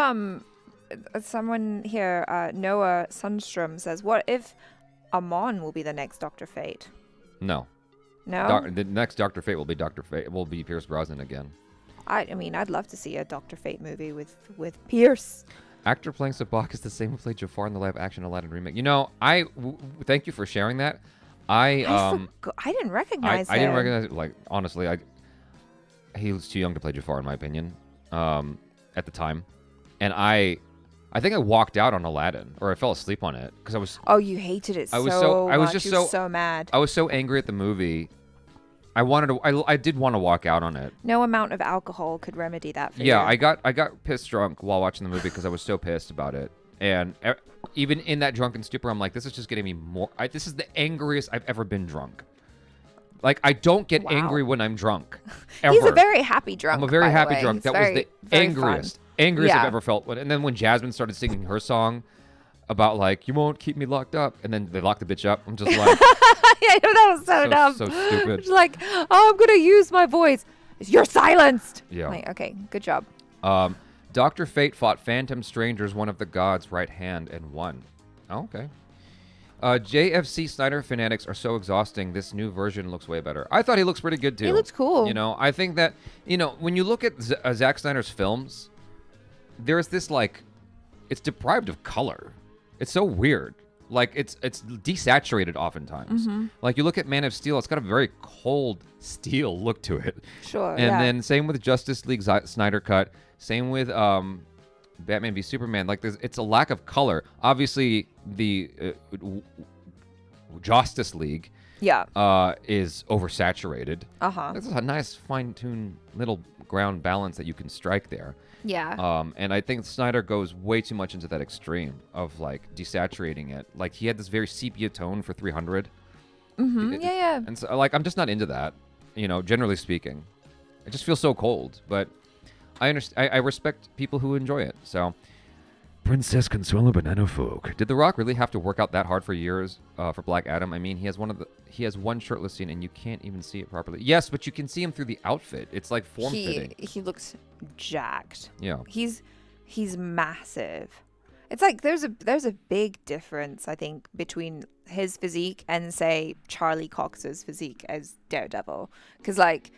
someone here, Noah Sundstrom says, what if Amon will be the next Dr. Fate? No. No? The next Dr. Fate will be Dr. Fate. Will be Pierce Brosnan again. I mean, I'd love to see a Dr. Fate movie with Pierce. Actor playing Sabak is the same who played Jafar in the live-action Aladdin remake. Thank you for sharing that. I didn't recognize him. I didn't recognize it. Like, honestly, he was too young to play Jafar, in my opinion, at the time. And I think I walked out on Aladdin, or I fell asleep on it because I was. Oh, you hated it I was so so. I was much. just You were so mad. I was so angry at the movie. I did want to walk out on it. No amount of alcohol could remedy that for you. Yeah, I got pissed drunk while watching the movie because I was so pissed about it. And even in that drunken stupor, I'm like, this is just getting me more. This is the angriest I've ever been drunk. Like, I don't get angry when I'm drunk. Ever. He's a very happy drunk. I'm a very by the happy way. drunk. He's That very, was the very angriest fun. I've Yeah. ever felt. And then when Jasmine started singing her song about like, you won't keep me locked up, and then they locked the bitch up, I'm just like, Yeah, that was so dumb. so stupid. It's like, oh, I'm gonna use my voice. You're silenced. Yeah. Like, okay, good job. Dr. Fate fought Phantom Strangers, one of the gods' right hand, and won. Oh, okay. JFC Snyder fanatics are so exhausting. This new version looks way better. I thought he looks pretty good too. He looks cool. I think that when you look at Zack Snyder's films, there's this like, it's deprived of color. It's so weird. Like it's desaturated oftentimes. Mm-hmm. Like you look at Man of Steel, it's got a very cold steel look to it. Sure. And yeah. then same with Justice League Snyder cut. Same with Batman v Superman. Like it's a lack of color. Obviously, the Justice League is oversaturated. There's a nice fine-tuned little ground balance that you can strike there. Yeah. And I think Snyder goes way too much into that extreme of like desaturating it. Like he had this very sepia tone for 300. Yeah. And so like I'm just not into that, generally speaking. It just feels so cold, but I understand. I respect people who enjoy it. So, Princess Consuelo Banana Folk. did The Rock really have to work out that hard for years for Black Adam? I mean, he has one shirtless scene and you can't even see it properly. Yes, but you can see him through the outfit. It's like form fitting. He looks jacked. Yeah. He's massive. It's like there's a big difference, I think, between his physique and say Charlie Cox's physique as Daredevil, because like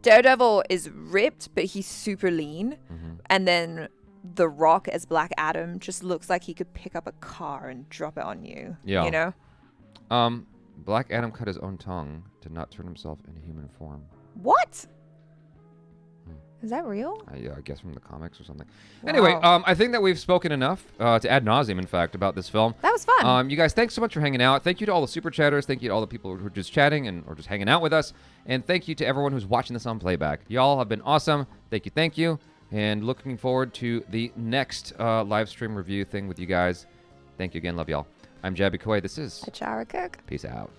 Daredevil is ripped, but he's super lean, and then The Rock as Black Adam just looks like he could pick up a car and drop it on you. Yeah. You know? Black Adam cut his own tongue to not turn himself into human form. What? Is that real? I guess from the comics or something. Anyway, I think that we've spoken enough to ad nauseum, in fact, about this film. That was fun. You guys, thanks so much for hanging out. Thank you to all the super chatters. Thank you to all the people who are just chatting or just hanging out with us. And thank you to everyone who's watching this on playback. Y'all have been awesome. Thank you. And looking forward to the next live stream review thing with you guys. Thank you again. Love y'all. I'm Jabby Koi. This is ACHARA KIRK. Peace out.